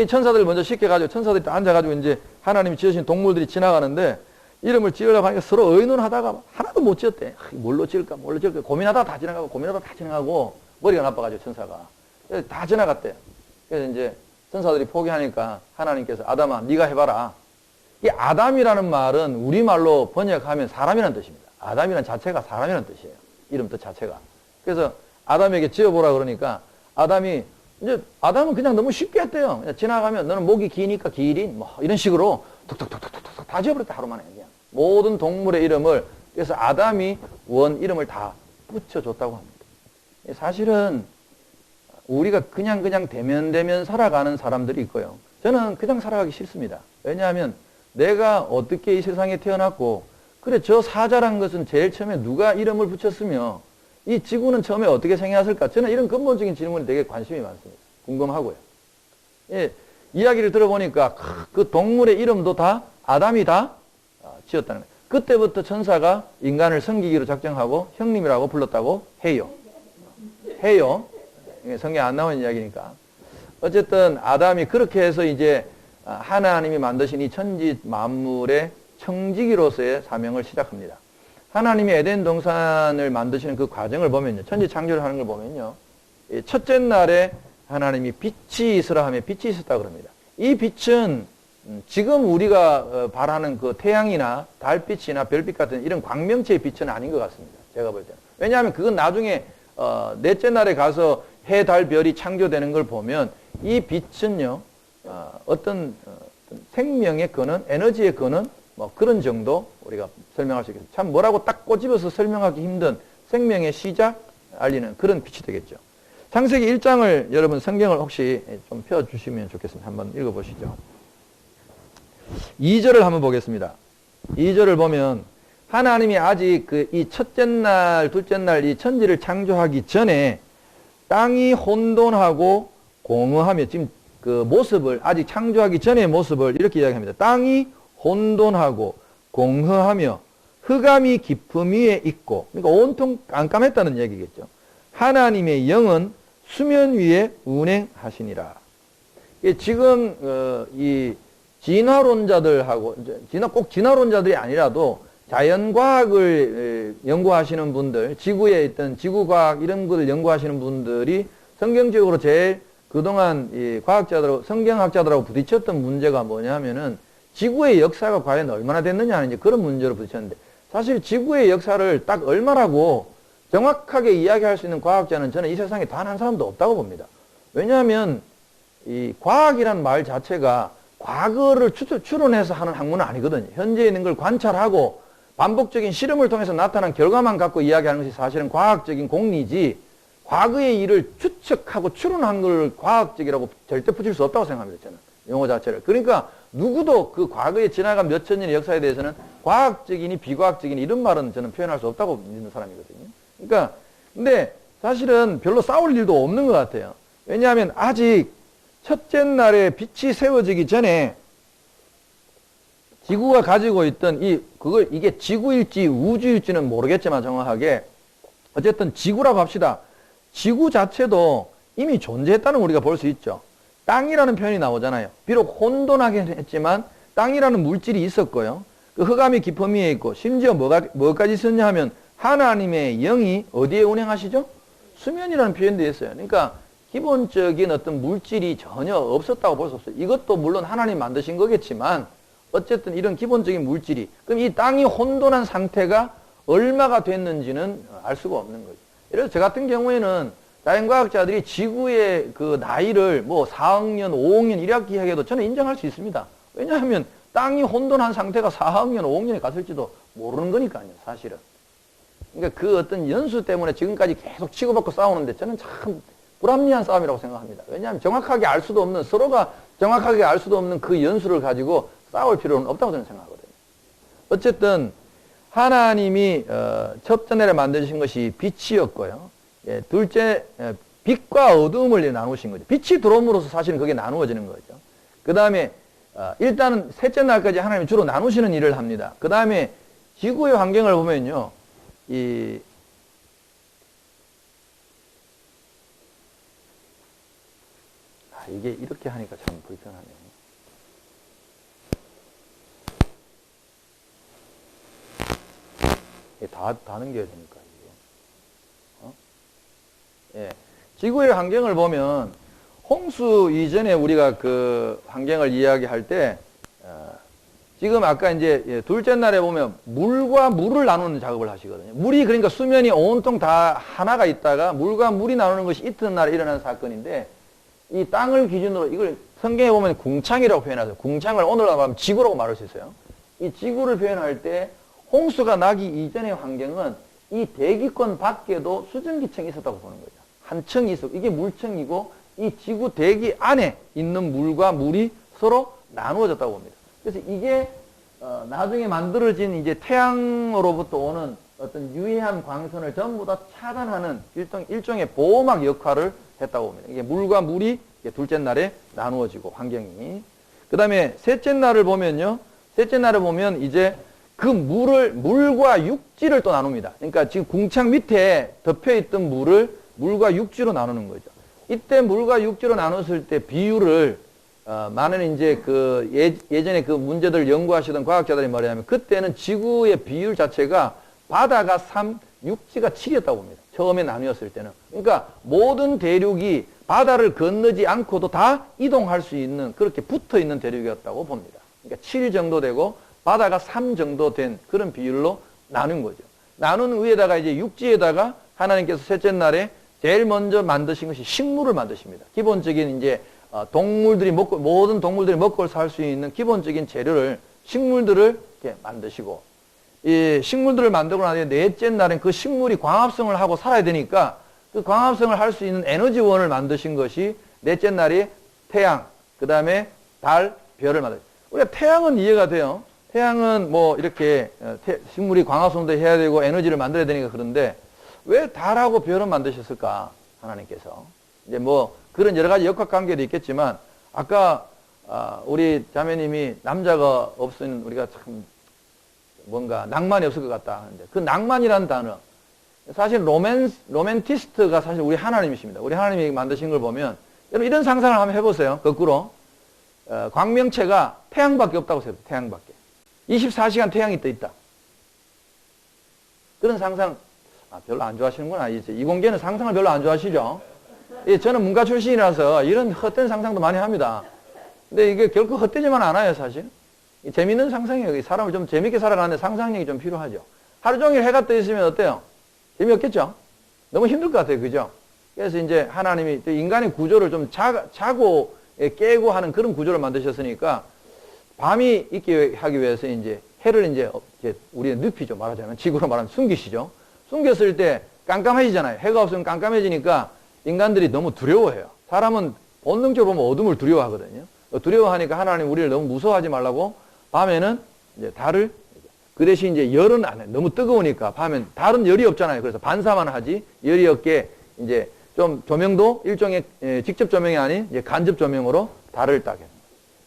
천사들을 먼저 시켜가지고 천사들이 앉아가지고 이제 하나님이 지으신 동물들이 지나가는데 이름을 지으려고 하니까 서로 의논하다가 하나도 못 지었대. 뭘로 지을까 고민하다가 다 지나가고 머리가 나빠가지고 천사가 다 지나갔대요. 그래서 이제 천사들이 포기하니까 하나님께서 아담아 네가 해봐라. 이 아담이라는 말은 우리말로 번역하면 사람이라는 뜻입니다. 아담이라는 자체가 사람이라는 뜻이에요. 이름 뜻 자체가. 그래서 아담에게 지어보라 그러니까 아담은 그냥 너무 쉽게 했대요. 그냥 지나가면 너는 목이 기니까 기린 뭐 이런 식으로 툭툭툭툭툭 다 지어버렸다 하루만에 그냥. 모든 동물의 이름을 그래서 아담이 원 이름을 다 붙여줬다고 합니다. 사실은 우리가 그냥 대면 살아가는 사람들이 있고요. 저는 그냥 살아가기 싫습니다. 왜냐하면 내가 어떻게 이 세상에 태어났고 그래 저 사자란 것은 제일 처음에 누가 이름을 붙였으며 이 지구는 처음에 어떻게 생겨났을까? 저는 이런 근본적인 질문에 되게 관심이 많습니다. 궁금하고요. 예, 이야기를 들어보니까 그 동물의 이름도 다 아담이 다 지었다는 거예요. 그때부터 천사가 인간을 섬기기로 작정하고 형님이라고 불렀다고 해요. 성경에 안 나오는 이야기니까. 어쨌든 아담이 그렇게 해서 이제 하나님이 만드신 이 천지 만물의 청지기로서의 사명을 시작합니다. 하나님이 에덴 동산을 만드시는 그 과정을 보면요. 천지 창조를 하는 걸 보면요. 첫째 날에 하나님이 빛이 있으라 하며 빛이 있었다 그럽니다. 이 빛은 지금 우리가 바라는 그 태양이나 달빛이나 별빛 같은 이런 광명체의 빛은 아닌 것 같습니다. 제가 볼 때는. 왜냐하면 그건 나중에 넷째 날에 가서 해, 달, 별이 창조되는 걸 보면 이 빛은요. 어떤 생명의 근원, 에너지의 근원 뭐 그런 정도 우리가 설명할 수 있겠죠. 참 뭐라고 딱 꼬집어서 설명하기 힘든 생명의 시작 알리는 그런 빛이 되겠죠. 창세기 1장을 여러분 성경을 혹시 좀 펴주시면 좋겠습니다. 한번 읽어보시죠. 2절을 한번 보겠습니다. 2절을 보면 하나님이 아직 이 첫째 날, 둘째 날 이 천지를 창조하기 전에 땅이 혼돈하고 공허하며 지금 그 모습을 아직 창조하기 전의 모습을 이렇게 이야기합니다. 땅이 혼돈하고 공허하며 흑암이 깊음 위에 있고 그러니까 온통 깜깜했다는 얘기겠죠. 하나님의 영은 수면 위에 운행하시니라. 지금 이 진화론자들하고 꼭 진화론자들이 아니라도 자연과학을 연구하시는 분들, 지구에 있던 지구과학 이런 것을 연구하시는 분들이 성경적으로 제일 그동안 이 과학자들하고 성경학자들하고 부딪혔던 문제가 뭐냐면은 지구의 역사가 과연 얼마나 됐느냐 하는 이제 그런 문제로 부딪혔는데, 사실 지구의 역사를 딱 얼마라고 정확하게 이야기할 수 있는 과학자는 저는 이 세상에 단 한 사람도 없다고 봅니다. 왜냐하면 이 과학이란 말 자체가 과거를 추론해서 하는 학문은 아니거든요. 현재 있는 걸 관찰하고 반복적인 실험을 통해서 나타난 결과만 갖고 이야기하는 것이 사실은 과학적인 공리지, 과거의 일을 추측하고 추론한 걸 과학적이라고 절대 붙일 수 없다고 생각합니다. 저는 용어 자체를. 그러니까 누구도 그 과거에 지나간 몇천 년의 역사에 대해서는 과학적이니 비과학적이니 이런 말은 저는 표현할 수 없다고 믿는 사람이거든요. 그러니까 근데 사실은 별로 싸울 일도 없는 것 같아요. 왜냐하면 아직 첫째 날에 빛이 세워지기 전에 지구가 가지고 있던 이게 지구일지 우주일지는 모르겠지만 정확하게 어쨌든 지구라고 합시다. 지구 자체도 이미 존재했다는 걸 우리가 볼 수 있죠. 땅이라는 표현이 나오잖아요. 비록 혼돈하긴 했지만 땅이라는 물질이 있었고요. 그 흑암이 깊음 위에 있고, 심지어 뭐까지 있었냐 하면 하나님의 영이 어디에 운행하시죠? 수면이라는 표현도 있어요. 그러니까 기본적인 어떤 물질이 전혀 없었다고 볼 수 없어요. 이것도 물론 하나님 만드신 거겠지만 어쨌든 이런 기본적인 물질이, 그럼 이 땅이 혼돈한 상태가 얼마가 됐는지는 알 수가 없는 거죠. 예를 들어 저 같은 경우에는 자연과학자들이 지구의 그 나이를 뭐 4억 년, 5억 년 이렇게 이야기해도 저는 인정할 수 있습니다. 왜냐하면 땅이 혼돈한 상태가 4억 년, 5억 년에 갔을지도 모르는 거니까요, 사실은. 그러니까 그 어떤 연수 때문에 지금까지 계속 치고받고 싸우는데 저는 참 불합리한 싸움이라고 생각합니다. 왜냐하면 정확하게 알 수도 없는, 서로가 정확하게 알 수도 없는 그 연수를 가지고 싸울 필요는 없다고 저는 생각하거든요. 어쨌든 하나님이 첫째 날에 만드신 것이 빛이었고요. 예, 둘째, 빛과 어두움을 나누신 거죠. 빛이 들어옴으로써 사실은 그게 나누어지는 거죠. 그 다음에 일단은 셋째 날까지 하나님이 주로 나누시는 일을 합니다. 그 다음에 지구의 환경을 보면요, 이게 이렇게 하니까 참 불편하네요. 다 넘겨야 되니까, 이거. 예. 지구의 환경을 보면, 홍수 이전에 우리가 그 환경을 이야기할 때, 지금 아까 이제 둘째 날에 보면 물과 물을 나누는 작업을 하시거든요. 물이 그러니까 수면이 온통 다 하나가 있다가 물과 물이 나누는 것이 이튿날에 일어난 사건인데, 이 땅을 기준으로 이걸 성경에 보면 궁창이라고 표현하죠. 궁창을 오늘날 말하면 지구라고 말할 수 있어요. 이 지구를 표현할 때 홍수가 나기 이전의 환경은 이 대기권 밖에도 수증기층이 있었다고 보는 거죠. 한 층이 있었고, 이게 물층이고 이 지구 대기 안에 있는 물과 물이 서로 나누어졌다고 봅니다. 그래서 이게 나중에 만들어진 이제 태양으로부터 오는 어떤 유해한 광선을 전부 다 차단하는 일종의 보호막 역할을 했다고 봅니다. 이게 물과 물이 둘째 날에 나누어지고 환경이. 그 다음에 셋째 날을 보면요. 셋째 날을 보면 이제 그 물과 육지를 또 나눕니다. 그러니까 지금 궁창 밑에 덮여있던 물과 육지로 나누는 거죠. 이때 물과 육지로 나눴을 때 비율을 많은 이제 그 예전에 그 문제들을 연구하시던 과학자들이 말하자면 그때는 지구의 비율 자체가 바다가 3, 육지가 7이었다고 봅니다. 처음에 나뉘었을 때는. 그러니까 모든 대륙이 바다를 건너지 않고도 다 이동할 수 있는, 그렇게 붙어 있는 대륙이었다고 봅니다. 그러니까 7 정도 되고 바다가 3 정도 된 그런 비율로 나눈 거죠. 나눈 위에다가 이제 육지에다가 하나님께서 셋째 날에 제일 먼저 만드신 것이 식물을 만드십니다. 기본적인 이제 모든 동물들이 먹고 살 수 있는 기본적인 재료를, 식물들을 이렇게 만드시고, 이 식물들을 만들고 나서 넷째 날엔 그 식물이 광합성을 하고 살아야 되니까 그 광합성을 할 수 있는 에너지원을 만드신 것이 넷째 날이 태양, 그 다음에 달, 별을 만드셨어요. 우리가 태양은 이해가 돼요. 태양은 뭐 이렇게 식물이 광합성도 해야 되고 에너지를 만들어야 되니까. 그런데 왜 달하고 별은 만드셨을까? 하나님께서. 이제 뭐 그런 여러 가지 역학관계도 있겠지만, 아까 우리 자매님이 남자가 없으면 우리가 참 뭔가 낭만이 없을 것 같다 하는데, 그 낭만이라는 단어, 사실 로맨티스트가 사실 우리 하나님이십니다. 우리 하나님이 만드신 걸 보면, 여러분 이런 상상을 한번 해보세요. 거꾸로. 광명체가 태양밖에 없다고 생각해요. 태양밖에. 24시간 태양이 떠 있다. 그런 상상 별로 안 좋아하시는구나. 이공계는 상상을 별로 안 좋아하시죠. 저는 문과 출신이라서 이런 헛된 상상도 많이 합니다. 근데 이게 결코 헛되지만 않아요, 사실. 재밌는 상상이에요. 사람을 좀 재밌게 살아가는데 상상력이 좀 필요하죠. 하루 종일 해가 떠 있으면 어때요? 재미없겠죠? 너무 힘들 것 같아요. 그죠? 그래서 이제 하나님이 인간의 구조를 좀 자고 깨고 하는 그런 구조를 만드셨으니까 밤이 있게 하기 위해서 이제 해를 이제 우리는 눕히죠. 말하자면 지구로 말하면 숨기시죠. 숨겼을 때 깜깜해지잖아요. 해가 없으면 깜깜해지니까 인간들이 너무 두려워해요. 사람은 본능적으로 보면 어둠을 두려워하거든요. 두려워하니까 하나님 우리를 너무 무서워하지 말라고 밤에는 이제 달을 그 대신 이제 열은 안 해. 너무 뜨거우니까 밤엔 달은 열이 없잖아요. 그래서 반사만 하지 열이 없게 이제 좀 조명도 일종의 직접 조명이 아닌 이제 간접 조명으로 달을 따게 합니다.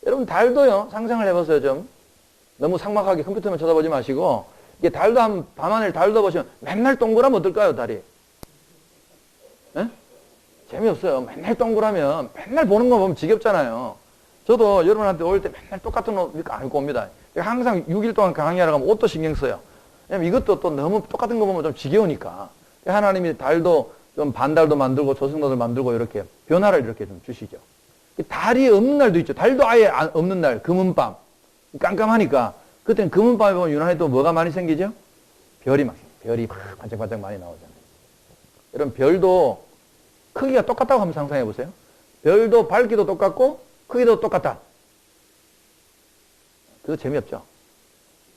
여러분 달도요 상상을 해보세요. 좀 너무 삭막하게 컴퓨터만 쳐다보지 마시고 이게 달도 한 밤하늘 달도 보시면 맨날 동그라면 어떨까요 달이? 에? 재미없어요. 맨날 동그라면 맨날 보는 거 보면 지겹잖아요. 저도 여러분한테 올 때 맨날 똑같은 옷 안 입고 옵니다. 항상 6일 동안 강의하러 가면 옷도 신경 써요. 왜냐면 이것도 또 너무 똑같은 거 보면 좀 지겨우니까. 하나님이 달도 좀 반달도 만들고 조승달도 만들고 이렇게 변화를 이렇게 좀 주시죠. 달이 없는 날도 있죠. 달도 아예 없는 날, 금은밤. 깜깜하니까. 그때는 금은밤에 보면 유난히 또 뭐가 많이 생기죠? 별이 반짝반짝 많이 나오잖아요. 여러분, 별도 크기가 똑같다고 한번 상상해 보세요. 별도 밝기도 똑같고, 크기도 똑같다. 그거 재미없죠?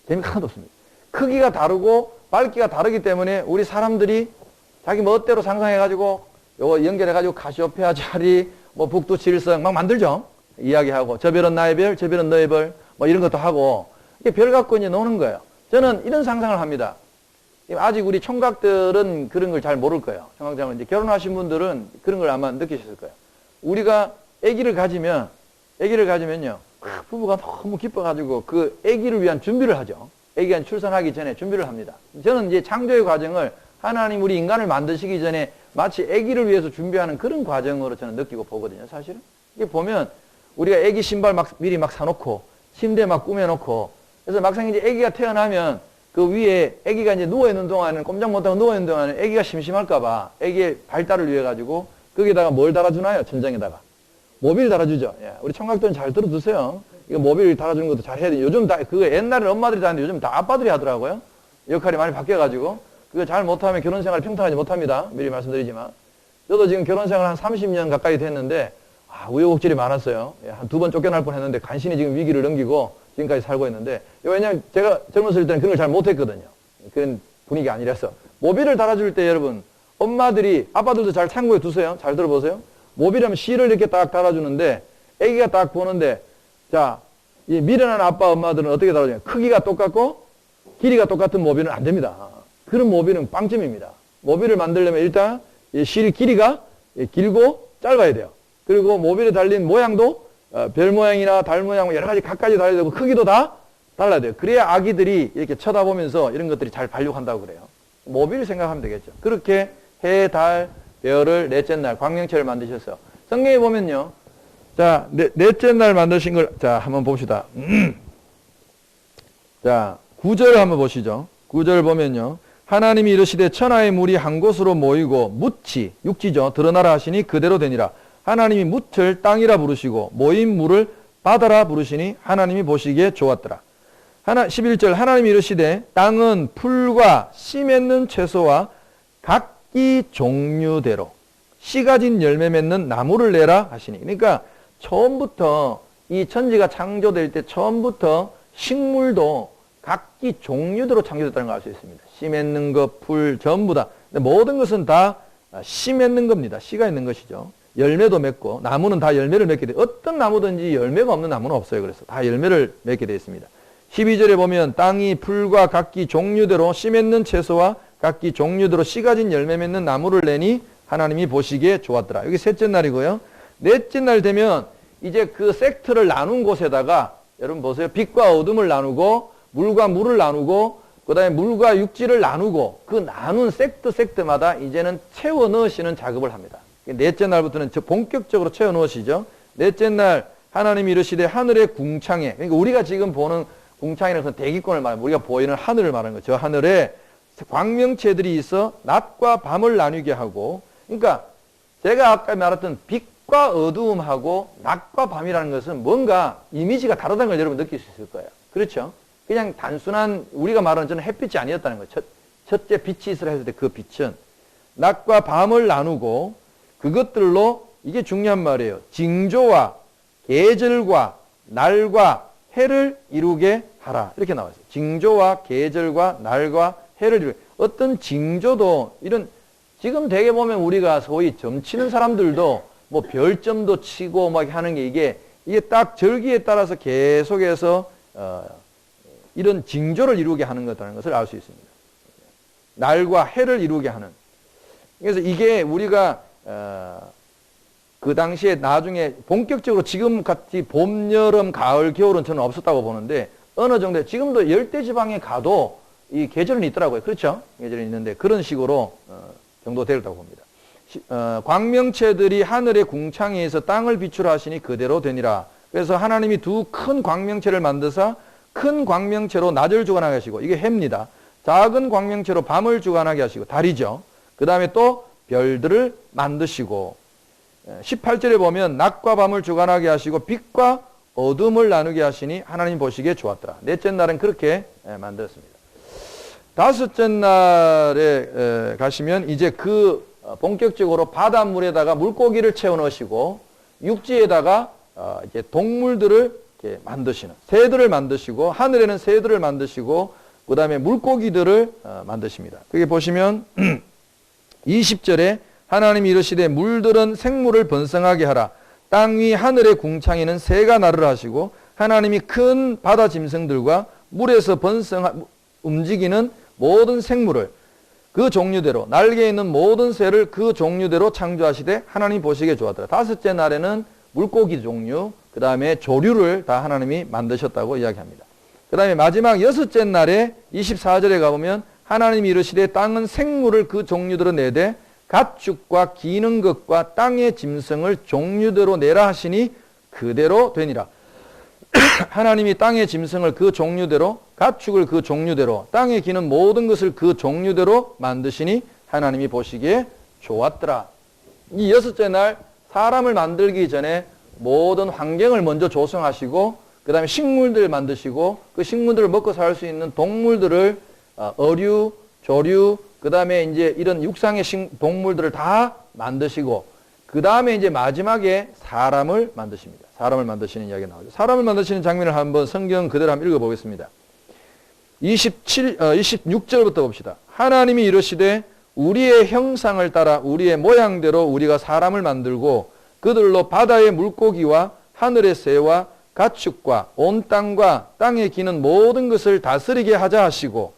재미가 하나도 없습니다. 크기가 다르고, 밝기가 다르기 때문에 우리 사람들이 자기 멋대로 상상해가지고, 요거 연결해가지고 카시오페아 자리, 뭐 북두칠성 막 만들죠? 이야기하고, 저 별은 나의 별, 저 별은 너의 별, 뭐 이런 것도 하고, 이게 별 갖고 이제 노는 거예요. 저는 이런 상상을 합니다. 아직 우리 총각들은 그런 걸 잘 모를 거예요. 총각자는 이제 결혼하신 분들은 그런 걸 아마 느끼셨을 거예요. 우리가 아기를 가지면요. 부부가 너무 기뻐가지고 그 아기를 위한 준비를 하죠. 아기가 출산하기 전에 준비를 합니다. 저는 이제 창조의 과정을 하나님 우리 인간을 만드시기 전에 마치 아기를 위해서 준비하는 그런 과정으로 저는 느끼고 보거든요. 사실은. 이게 보면 우리가 아기 신발 미리 사놓고 침대 꾸며놓고 그래서 막상 이제 아기가 태어나면 그 위에 아기가 이제 누워있는 동안은 꼼짝 못하고 누워있는 동안은 아기가 심심할까봐 아기의 발달을 위해 가지고 거기다가 뭘 달아주나요? 천장에다가. 모빌 달아주죠. 예. 우리 총각들은 잘 들어두세요. 이거 모빌 달아주는 것도 잘 해야 돼요. 요즘 다, 그거 옛날에는 엄마들이 다 하는데 요즘 다 아빠들이 하더라고요. 역할이 많이 바뀌어가지고. 그거 잘 못하면 결혼 생활 평탄하지 못합니다. 미리 말씀드리지만. 저도 지금 결혼 생활 한 30년 가까이 됐는데, 우여곡절이 많았어요. 예, 한 2번 쫓겨날 뻔 했는데, 간신히 지금 위기를 넘기고 지금까지 살고 있는데, 왜냐면 제가 젊었을 때는 그런 걸 잘 못했거든요. 그런 분위기 아니라서. 모빌을 달아줄 때 여러분, 엄마들이, 아빠들도 잘 참고해 두세요. 잘 들어보세요. 모빌하면 실을 이렇게 딱 달아주는데, 아기가 딱 보는데, 자, 이 미련한 아빠, 엄마들은 어떻게 달아주냐. 크기가 똑같고, 길이가 똑같은 모빌은 안 됩니다. 그런 모빌은 빵점입니다. 모빌을 만들려면 일단, 이 실 길이가 길고 짧아야 돼요. 그리고 모빌에 달린 모양도, 별 모양이나 달 모양, 여러 가지 각가지 달아야 되고, 크기도 다 달라야 돼요. 그래야 아기들이 이렇게 쳐다보면서 이런 것들이 잘 발육한다고 그래요. 모빌 생각하면 되겠죠. 그렇게 해, 달, 별을 넷째 날 광명체를 만드셨어요. 성경에 보면요. 자, 넷째 날 만드신 걸, 자, 한번 봅시다. 자, 9절을 한번 보시죠. 9절 보면요. 하나님이 이르시되 천하의 물이 한 곳으로 모이고 묻이, 육지죠. 드러나라 하시니 그대로 되니라. 하나님이 묻을 땅이라 부르시고 모인 물을 바다라 부르시니 하나님이 보시기에 좋았더라. 11절 하나님이 이르시되 땅은 풀과 씨 맺는 채소와 각기 종류대로 씨 가진 열매 맺는 나무를 내라 하시니. 그러니까 처음부터 이 천지가 창조될 때 처음부터 식물도 각기 종류대로 창조됐다는 걸 알 수 있습니다. 씨 맺는 것, 풀 전부 다. 근데 모든 것은 다 씨 맺는 겁니다. 씨가 있는 것이죠. 열매도 맺고 나무는 다 열매를 맺게 돼. 어떤 나무든지 열매가 없는 나무는 없어요. 그래서 다 열매를 맺게 되어 있습니다. 12절에 보면 땅이 풀과 각기 종류대로 씨 맺는 채소와 각기 종류대로 씨 가진 열매 맺는 나무를 내니 하나님이 보시기에 좋았더라. 여기 셋째 날이고요. 넷째 날 되면 이제 그 섹트를 나눈 곳에다가 여러분 보세요. 빛과 어둠을 나누고 물과 물을 나누고 그 다음에 물과 육지를 나누고 그 나눈 섹트마다 이제는 채워 넣으시는 작업을 합니다. 넷째 날부터는 본격적으로 채워 넣으시죠. 넷째 날 하나님이 이르시되 하늘의 궁창에, 그러니까 우리가 지금 보는 궁창이라는 것은 대기권을 말하는, 우리가 보이는 하늘을 말하는 거죠. 저 하늘에 광명체들이 있어 낮과 밤을 나뉘게 하고, 그러니까 제가 아까 말했던 빛과 어두움하고 낮과 밤이라는 것은 뭔가 이미지가 다르다는 걸 여러분 느낄 수 있을 거예요. 그렇죠? 그냥 단순한 우리가 말하는 저는 햇빛이 아니었다는 거예요. 첫째 빛이 있으라 했을 때 그 빛은 낮과 밤을 나누고 그것들로 이게 중요한 말이에요. 징조와 계절과 날과 해를 이루게 하라. 이렇게 나와 있어요. 징조와 계절과 날과 해를 이루게. 어떤 징조도 이런 지금 대개 보면 우리가 소위 점치는 사람들도 뭐 별점도 치고 막 하는 게 이게 딱 절기에 따라서 계속해서 이런 징조를 이루게 하는 것이라는 것을 알 수 있습니다. 날과 해를 이루게 하는. 그래서 이게 우리가 그 당시에 나중에 본격적으로 지금 같이 봄, 여름, 가을, 겨울은 저는 없었다고 보는데 어느 정도 지금도 열대지방에 가도 이 계절은 있더라고요. 그렇죠? 계절이 있는데 그런 식으로 정도 되었다고 봅니다. 광명체들이 하늘의 궁창에서 땅을 비추라 하시니 그대로 되니라. 그래서 하나님이 두 큰 광명체를 만드사 큰 광명체로 낮을 주관하게 하시고 이게 해입니다. 작은 광명체로 밤을 주관하게 하시고 달이죠. 그 다음에 또 별들을 만드시고 18절에 보면 낮과 밤을 주관하게 하시고 빛과 어둠을 나누게 하시니 하나님 보시기에 좋았더라. 넷째 날은 그렇게 만들었습니다. 다섯째 날에 가시면 이제 본격적으로 바닷물에다가 물고기를 채워 넣으시고 육지에다가 이제 동물들을 이렇게 만드시는 새들을 만드시고 하늘에는 새들을 만드시고 그 다음에 물고기들을 만드십니다. 거기 보시면 20절에 하나님이 이르시되 물들은 생물을 번성하게 하라. 땅 위 하늘의 궁창에는 새가 나르라 하시고 하나님이 큰 바다 짐승들과 물에서 움직이는 모든 생물을 그 종류대로 날개 있는 모든 새를 그 종류대로 창조하시되 하나님 보시기에 좋았더라. 다섯째 날에는 물고기 종류 그 다음에 조류를 다 하나님이 만드셨다고 이야기합니다. 그 다음에 마지막 여섯째 날에 24절에 가보면 하나님이 이르시되 땅은 생물을 그 종류대로 내되 가축과 기는 것과 땅의 짐승을 종류대로 내라 하시니 그대로 되니라. 하나님이 땅의 짐승을 그 종류대로 가축을 그 종류대로 땅에 기는 모든 것을 그 종류대로 만드시니 하나님이 보시기에 좋았더라. 이 여섯째 날 사람을 만들기 전에 모든 환경을 먼저 조성하시고 그 다음에 식물들을 만드시고 그 식물들을 먹고 살 수 있는 동물들을 어류, 조류 그 다음에 이제 이런 육상의 동물들을 다 만드시고 그 다음에 이제 마지막에 사람을 만드십니다. 사람을 만드시는 이야기가 나오죠. 사람을 만드시는 장면을 한번 성경 그대로 한번 읽어보겠습니다. 26절부터 봅시다. 하나님이 이르시되 우리의 형상을 따라 우리의 모양대로 우리가 사람을 만들고 그들로 바다의 물고기와 하늘의 새와 가축과 온 땅과 땅에 기는 모든 것을 다스리게 하자 하시고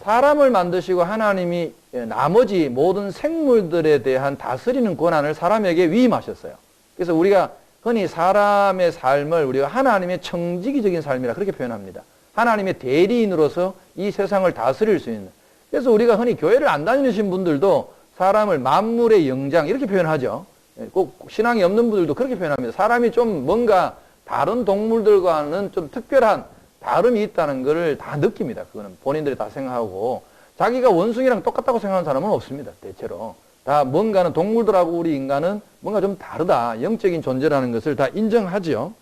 사람을 만드시고 하나님이 나머지 모든 생물들에 대한 다스리는 권한을 사람에게 위임하셨어요. 그래서 우리가 흔히 사람의 삶을 우리가 하나님의 청지기적인 삶이라 그렇게 표현합니다. 하나님의 대리인으로서 이 세상을 다스릴 수 있는. 그래서 우리가 흔히 교회를 안 다니신 분들도 사람을 만물의 영장 이렇게 표현하죠. 꼭 신앙이 없는 분들도 그렇게 표현합니다. 사람이 좀 뭔가 다른 동물들과는 좀 특별한 다름이 있다는 것을 다 느낍니다. 그거는 본인들이 다 생각하고 자기가 원숭이랑 똑같다고 생각하는 사람은 없습니다. 대체로 다 뭔가는 동물들하고 우리 인간은 뭔가 좀 다르다. 영적인 존재라는 것을 다 인정하죠.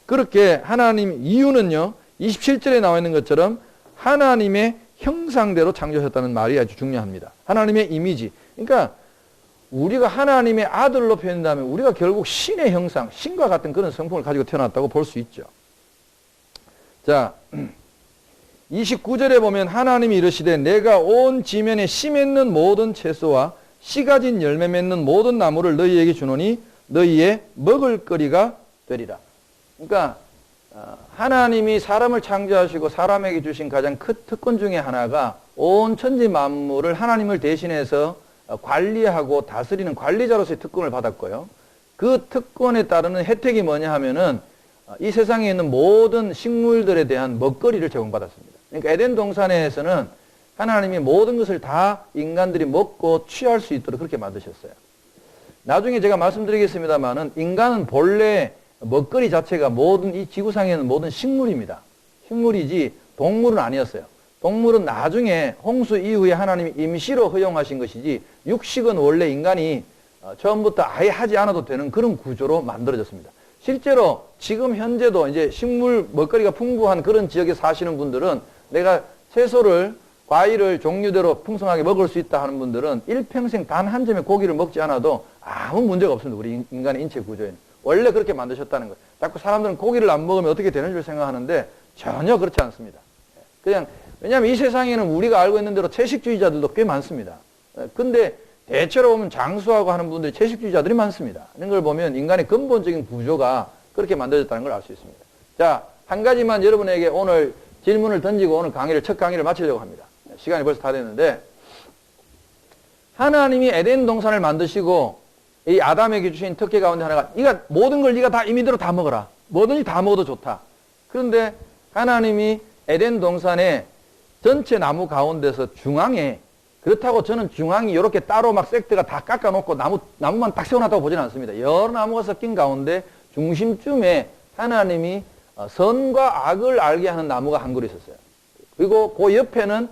그렇게 하나님 이유는요. 27절에 나와 있는 것처럼 하나님의 형상대로 창조하셨다는 말이 아주 중요합니다. 하나님의 이미지. 그러니까 우리가 하나님의 아들로 표현한다면 우리가 결국 신의 형상, 신과 같은 그런 성품을 가지고 태어났다고 볼 수 있죠. 자, 29절에 보면 하나님이 이르시되 내가 온 지면에 씨 맺는 모든 채소와 씨 가진 열매 맺는 모든 나무를 너희에게 주노니 너희의 먹을거리가 되리라. 그러니까 하나님이 사람을 창조하시고 사람에게 주신 가장 큰 특권 중에 하나가 온 천지 만물을 하나님을 대신해서 관리하고 다스리는 관리자로서의 특권을 받았고요. 그 특권에 따르는 혜택이 뭐냐 하면은 이 세상에 있는 모든 식물들에 대한 먹거리를 제공받았습니다. 그러니까 에덴 동산에서는 하나님이 모든 것을 다 인간들이 먹고 취할 수 있도록 그렇게 만드셨어요. 나중에 제가 말씀드리겠습니다만은 인간은 본래 먹거리 자체가 모든 이 지구상에 있는 모든 식물입니다. 식물이지 동물은 아니었어요. 동물은 나중에 홍수 이후에 하나님이 임시로 허용하신 것이지 육식은 원래 인간이 처음부터 아예 하지 않아도 되는 그런 구조로 만들어졌습니다. 실제로 지금 현재도 이제 식물 먹거리가 풍부한 그런 지역에 사시는 분들은 내가 채소를 과일을 종류대로 풍성하게 먹을 수 있다 하는 분들은 일평생 단 한 점의 고기를 먹지 않아도 아무 문제가 없습니다. 우리 인간의 인체 구조에는. 원래 그렇게 만드셨다는 거예요. 자꾸 사람들은 고기를 안 먹으면 어떻게 되는 줄 생각하는데 전혀 그렇지 않습니다. 그냥 왜냐하면 이 세상에는 우리가 알고 있는 대로 채식주의자들도 꽤 많습니다. 근데 대체로 보면 장수하고 하는 분들이 채식주의자들이 많습니다. 이런 걸 보면 인간의 근본적인 구조가 그렇게 만들어졌다는 걸 알 수 있습니다. 자, 한 가지만 여러분에게 오늘 질문을 던지고 오늘 첫 강의를 마치려고 합니다. 시간이 벌써 다 됐는데, 하나님이 에덴 동산을 만드시고 이 아담에게 주신 특혜 가운데 하나가 모든 걸 네가 다 임의대로 다 먹어라. 뭐든지 다 먹어도 좋다. 그런데 하나님이 에덴 동산의 전체 나무 가운데서 중앙에, 그렇다고 저는 중앙이 이렇게 따로 막 섹트가 다 깎아놓고 나무만 딱 세워놨다고 보지는 않습니다. 여러 나무가 섞인 가운데 중심쯤에 하나님이 선과 악을 알게 하는 나무가 한 그루 있었어요. 그리고 그 옆에는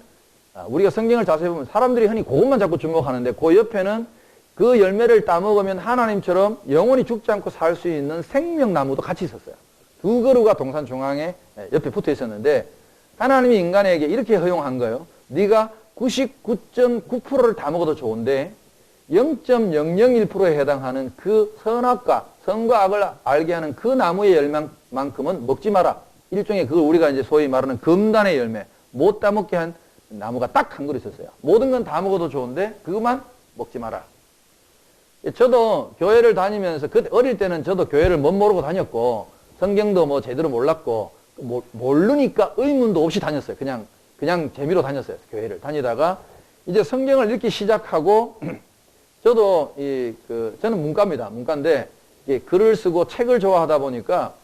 우리가 성경을 자세히 보면 사람들이 흔히 그것만 자꾸 주목하는데 그 옆에는 그 열매를 따먹으면 하나님처럼 영원히 죽지 않고 살 수 있는 생명나무도 같이 있었어요. 두 그루가 동산 중앙에 옆에 붙어 있었는데 하나님이 인간에게 이렇게 허용한 거예요. 네가 99.9%를 다 먹어도 좋은데 0.001%에 해당하는 그 선과 악을 알게 하는 그 나무의 열매만큼은 먹지 마라. 일종의 그걸 우리가 이제 소위 말하는 금단의 열매, 못 따먹게 한 나무가 딱 한 그루 있었어요. 모든 건 다 먹어도 좋은데 그것만 먹지 마라. 저도 교회를 다니면서 어릴 때는 저도 교회를 못 모르고 다녔고 성경도 뭐 제대로 몰랐고 모르니까 의문도 없이 다녔어요. 그냥 재미로 다녔어요. 교회를 다니다가 이제 성경을 읽기 시작하고 저도 저는 문과입니다. 문과인데 글을 쓰고 책을 좋아하다 보니까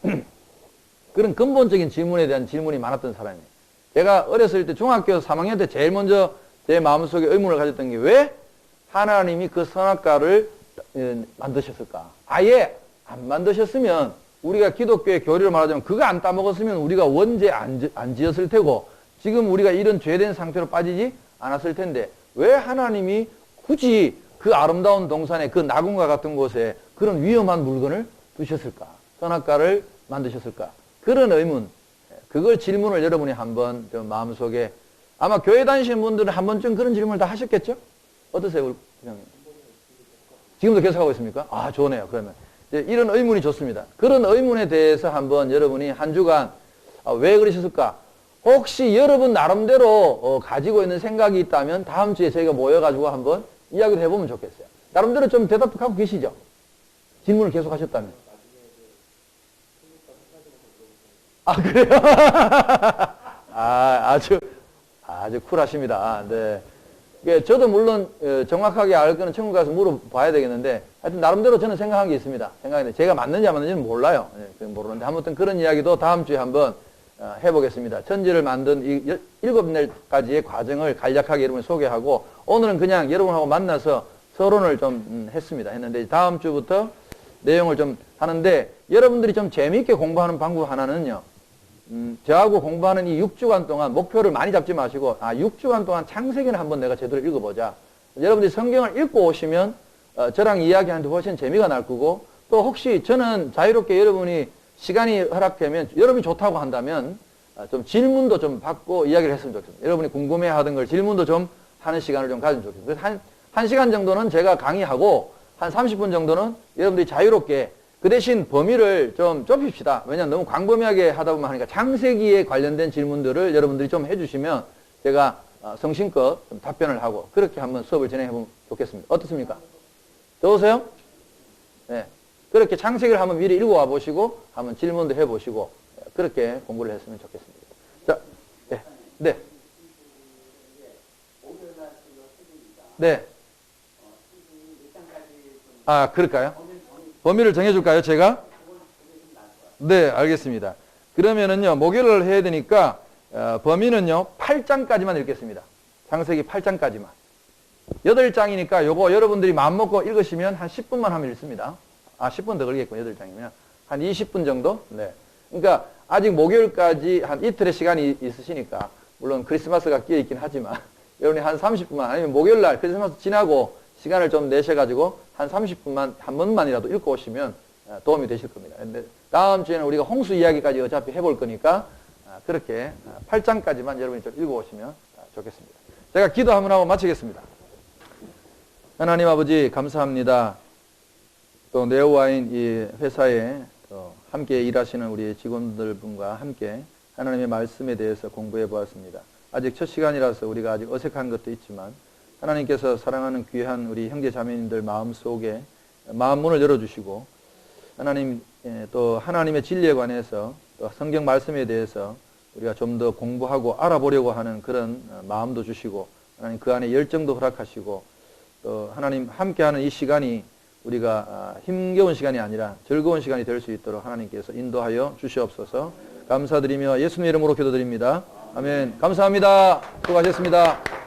그런 근본적인 질문에 대한 질문이 많았던 사람이에요. 제가 어렸을 때 중학교 3학년 때 제일 먼저 제 마음속에 의문을 가졌던 게 왜 하나님이 그 선악과를 만드셨을까? 아예 안 만드셨으면 우리가 기독교의 교리를 말하자면 그거 안 따먹었으면 우리가 원죄 안 지었을 테고 지금 우리가 이런 죄된 상태로 빠지지 않았을 텐데 왜 하나님이 굳이 그 아름다운 동산에 그 나군과 같은 곳에 그런 위험한 물건을 두셨을까? 선악과를 만드셨을까? 그런 의문, 그걸 질문을 여러분이 한번 좀 마음속에 아마 교회 다니시는 분들은 한 번쯤 그런 질문을 다 하셨겠죠? 어떠세요, 우리 부장님? 지금도 계속하고 있습니까? 아, 좋네요. 그러면 이런 의문이 좋습니다. 그런 의문에 대해서 한번 여러분이 한 주간 왜 그러셨을까? 혹시 여러분 나름대로 가지고 있는 생각이 있다면 다음 주에 저희가 모여가지고 한번 이야기를 해보면 좋겠어요. 나름대로 좀 대답도 하고 계시죠? 질문을 계속 하셨다면. 아, 그래요? 아주 쿨하십니다. 네. 저도 물론 정확하게 알 거는 천국 가서 물어봐야 되겠는데 하여튼 나름대로 저는 생각한 게 있습니다. 생각했는데 제가 맞는지 안 맞는지는 몰라요. 모르는데 아무튼 그런 이야기도 다음 주에 한번 해보겠습니다. 천지를 만든 이 7날까지의 과정을 간략하게 여러분 소개하고 오늘은 그냥 여러분하고 만나서 서론을 좀 했는데 다음 주부터 내용을 좀 하는데 여러분들이 좀 재미있게 공부하는 방법 하나는요. 저하고 공부하는 이 6주간 동안 목표를 많이 잡지 마시고 6주간 동안 창세기는 한번 내가 제대로 읽어보자. 여러분들이 성경을 읽고 오시면 저랑 이야기하는데 훨씬 재미가 날 거고 또 혹시 저는 자유롭게 여러분이 시간이 허락되면 여러분이 좋다고 한다면 좀 질문도 좀 받고 이야기를 했으면 좋겠습니다. 여러분이 궁금해하던 걸 질문도 좀 하는 시간을 좀 가지면 좋겠습니다. 그래서 한 시간 정도는 제가 강의하고 한 30분 정도는 여러분들이 자유롭게 그 대신 범위를 좀 좁힙시다. 왜냐하면 너무 광범위하게 하다 보면 하니까 창세기에 관련된 질문들을 여러분들이 좀 해주시면 제가 성심껏 좀 답변을 하고 그렇게 한번 수업을 진행해보면 좋겠습니다. 어떻습니까? 좋으세요? 네. 그렇게 창세기를 한번 미리 읽어와 보시고 한번 질문도 해보시고 그렇게 공부를 했으면 좋겠습니다. 자, 네. 네. 네. 아, 그럴까요? 범위를 정해줄까요, 제가? 네, 알겠습니다. 그러면은요, 목요일을 해야 되니까, 범위는요, 8장까지만 읽겠습니다. 창세기 8장까지만. 8장이니까 요거 여러분들이 마음먹고 읽으시면 한 10분만 하면 읽습니다. 10분 더 걸리겠고, 8장이면. 한 20분 정도? 네. 그러니까, 아직 목요일까지 한 이틀의 시간이 있으시니까, 물론 크리스마스가 끼어있긴 하지만, 여러분이 한 30분만, 아니면 목요일날 크리스마스 지나고, 시간을 좀 내셔가지고 한 30분만 한 번만이라도 읽고 오시면 도움이 되실 겁니다. 근데 다음 주에는 우리가 홍수 이야기까지 어차피 해볼 거니까 그렇게 8장까지만 여러분이 좀 읽어오시면 좋겠습니다. 제가 기도 한번 하고 마치겠습니다. 하나님 아버지 감사합니다. 또 네오와인 이 회사에 또 함께 일하시는 우리 직원들분과 함께 하나님의 말씀에 대해서 공부해 보았습니다. 아직 첫 시간이라서 우리가 아직 어색한 것도 있지만 하나님께서 사랑하는 귀한 우리 형제 자매님들 마음속에 마음 문을 열어주시고 하나님 또 하나님의 진리에 관해서 또 성경 말씀에 대해서 우리가 좀 더 공부하고 알아보려고 하는 그런 마음도 주시고 하나님 그 안에 열정도 허락하시고 또 하나님 함께하는 이 시간이 우리가 힘겨운 시간이 아니라 즐거운 시간이 될 수 있도록 하나님께서 인도하여 주시옵소서. 감사드리며 예수님 이름으로 기도드립니다. 아멘. 감사합니다. 수고하셨습니다.